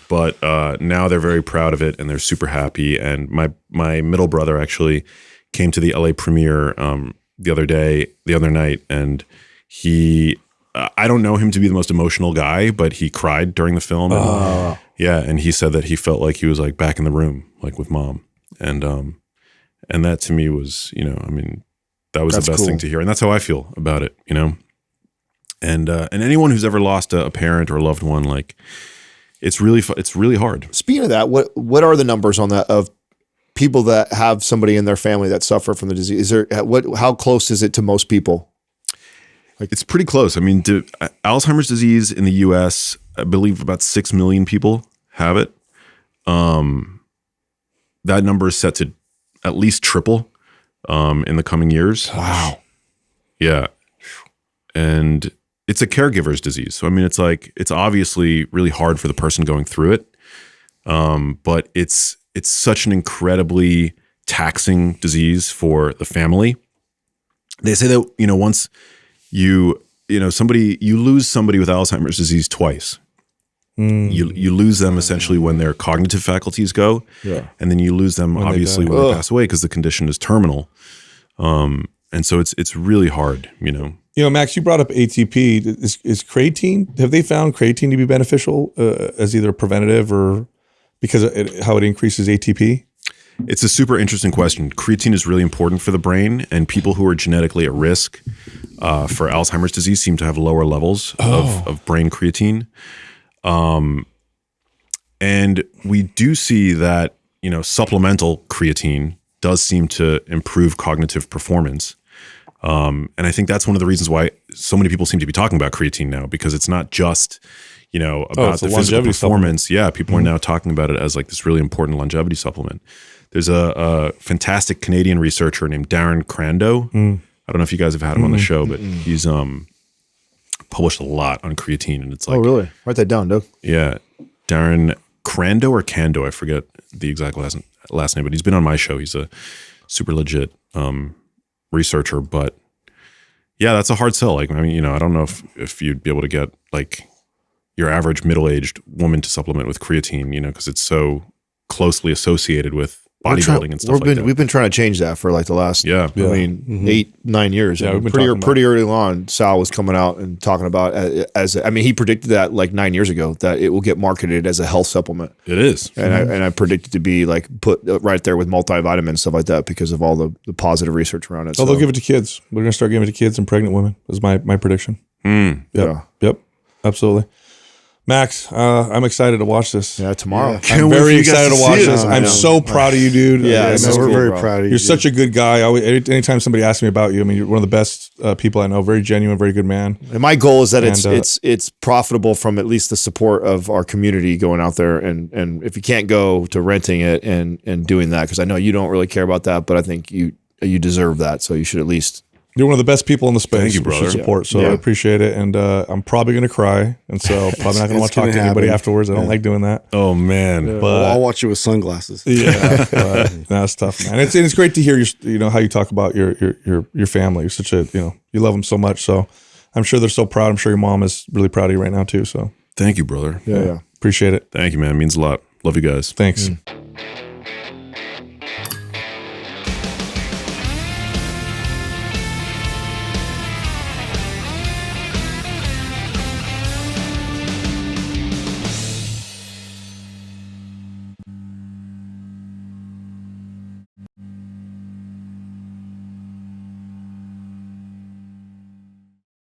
[SPEAKER 2] but now they're very proud of it and they're super happy. And my middle brother actually came to the LA premiere the other night, and he. I don't know him to be the most emotional guy, but he cried during the film. And, and he said that he felt like he was like back in the room, like with mom. And that to me was, I mean, that was the best thing to hear. And that's how I feel about it, And anyone who's ever lost a parent or a loved one, like it's really hard.
[SPEAKER 3] Speaking of that, what are the numbers on that of people that have somebody in their family that suffer from the disease? How close is it to most people?
[SPEAKER 2] It's pretty close. I mean, Alzheimer's disease in the U.S., I believe about 6 million people have it. That number is set to at least triple in the coming years.
[SPEAKER 3] Wow.
[SPEAKER 2] Yeah. And it's a caregiver's disease. So, I mean, it's obviously really hard for the person going through it. But it's such an incredibly taxing disease for the family. They say that, once you lose somebody with Alzheimer's disease twice. You lose them essentially when their cognitive faculties go, and then you lose them obviously when they pass away because the condition is terminal. And so it's really hard,
[SPEAKER 1] Max, you brought up ATP. Is creatine? Have they found creatine to be beneficial as either preventative or because how it increases ATP?
[SPEAKER 2] It's a super interesting question. Creatine is really important for the brain, and people who are genetically at risk for Alzheimer's disease seem to have lower levels of brain creatine. And we do see that, supplemental creatine does seem to improve cognitive performance. And I think that's one of the reasons why so many people seem to be talking about creatine now, because it's not just, about the physical performance.
[SPEAKER 1] Supplement.
[SPEAKER 2] Yeah, people are now talking about it as like this really important longevity supplement. There's a fantastic Canadian researcher named Darren Crando. I don't know if you guys have had him on the show, but he's published a lot on creatine, and it's like,
[SPEAKER 3] oh really? Write that down, Doug.
[SPEAKER 2] Yeah, Darren Crando or Cando, I forget the exact last name, but he's been on my show. He's a super legit researcher, but yeah, that's a hard sell. Like, I mean, I don't know if you'd be able to get like your average middle-aged woman to supplement with creatine, because it's so closely associated with bodybuilding and stuff like that.
[SPEAKER 3] We've been trying to change that for like the last, 8-9 years.
[SPEAKER 1] Yeah,
[SPEAKER 3] and
[SPEAKER 1] we've been
[SPEAKER 3] pretty early on, Sal was coming out and talking about he predicted that like 9 years ago that it will get marketed as a health supplement.
[SPEAKER 2] It is.
[SPEAKER 3] And I predicted to be like put right there with multivitamin and stuff like that because of all the positive research around it.
[SPEAKER 1] So they'll give it to kids. We're going to start giving it to kids and pregnant women is my prediction. Yep. Absolutely. Max, I'm excited to watch this.
[SPEAKER 3] Yeah, tomorrow.
[SPEAKER 1] Yeah. I'm very excited to watch this. I'm so proud of you, dude.
[SPEAKER 5] Yeah, we're very proud of you.
[SPEAKER 1] You're such a good guy. Anytime somebody asks me about you, I mean, you're one of the best people I know. Very genuine, very good man.
[SPEAKER 3] And my goal is that it's profitable from at least the support of our community going out there. And if you can't go to renting it and doing that, because I know you don't really care about that, but I think you deserve that. So you should at least.
[SPEAKER 1] You're one of the best people in the space.
[SPEAKER 2] Thank you, brother.
[SPEAKER 1] Support, so I appreciate it, and I'm probably going to cry, and so probably not going to want to talk to anybody afterwards. I don't like doing that.
[SPEAKER 2] Oh man,
[SPEAKER 1] but
[SPEAKER 5] I'll watch you with sunglasses.
[SPEAKER 1] Yeah, that's tough, man. It's great to hear how you talk about your family. You're such a you love them so much. So I'm sure they're so proud. I'm sure your mom is really proud of you right now too. So
[SPEAKER 2] thank you, brother.
[SPEAKER 1] Yeah. Appreciate it.
[SPEAKER 2] Thank you, man. It means a lot. Love you guys.
[SPEAKER 1] Thanks.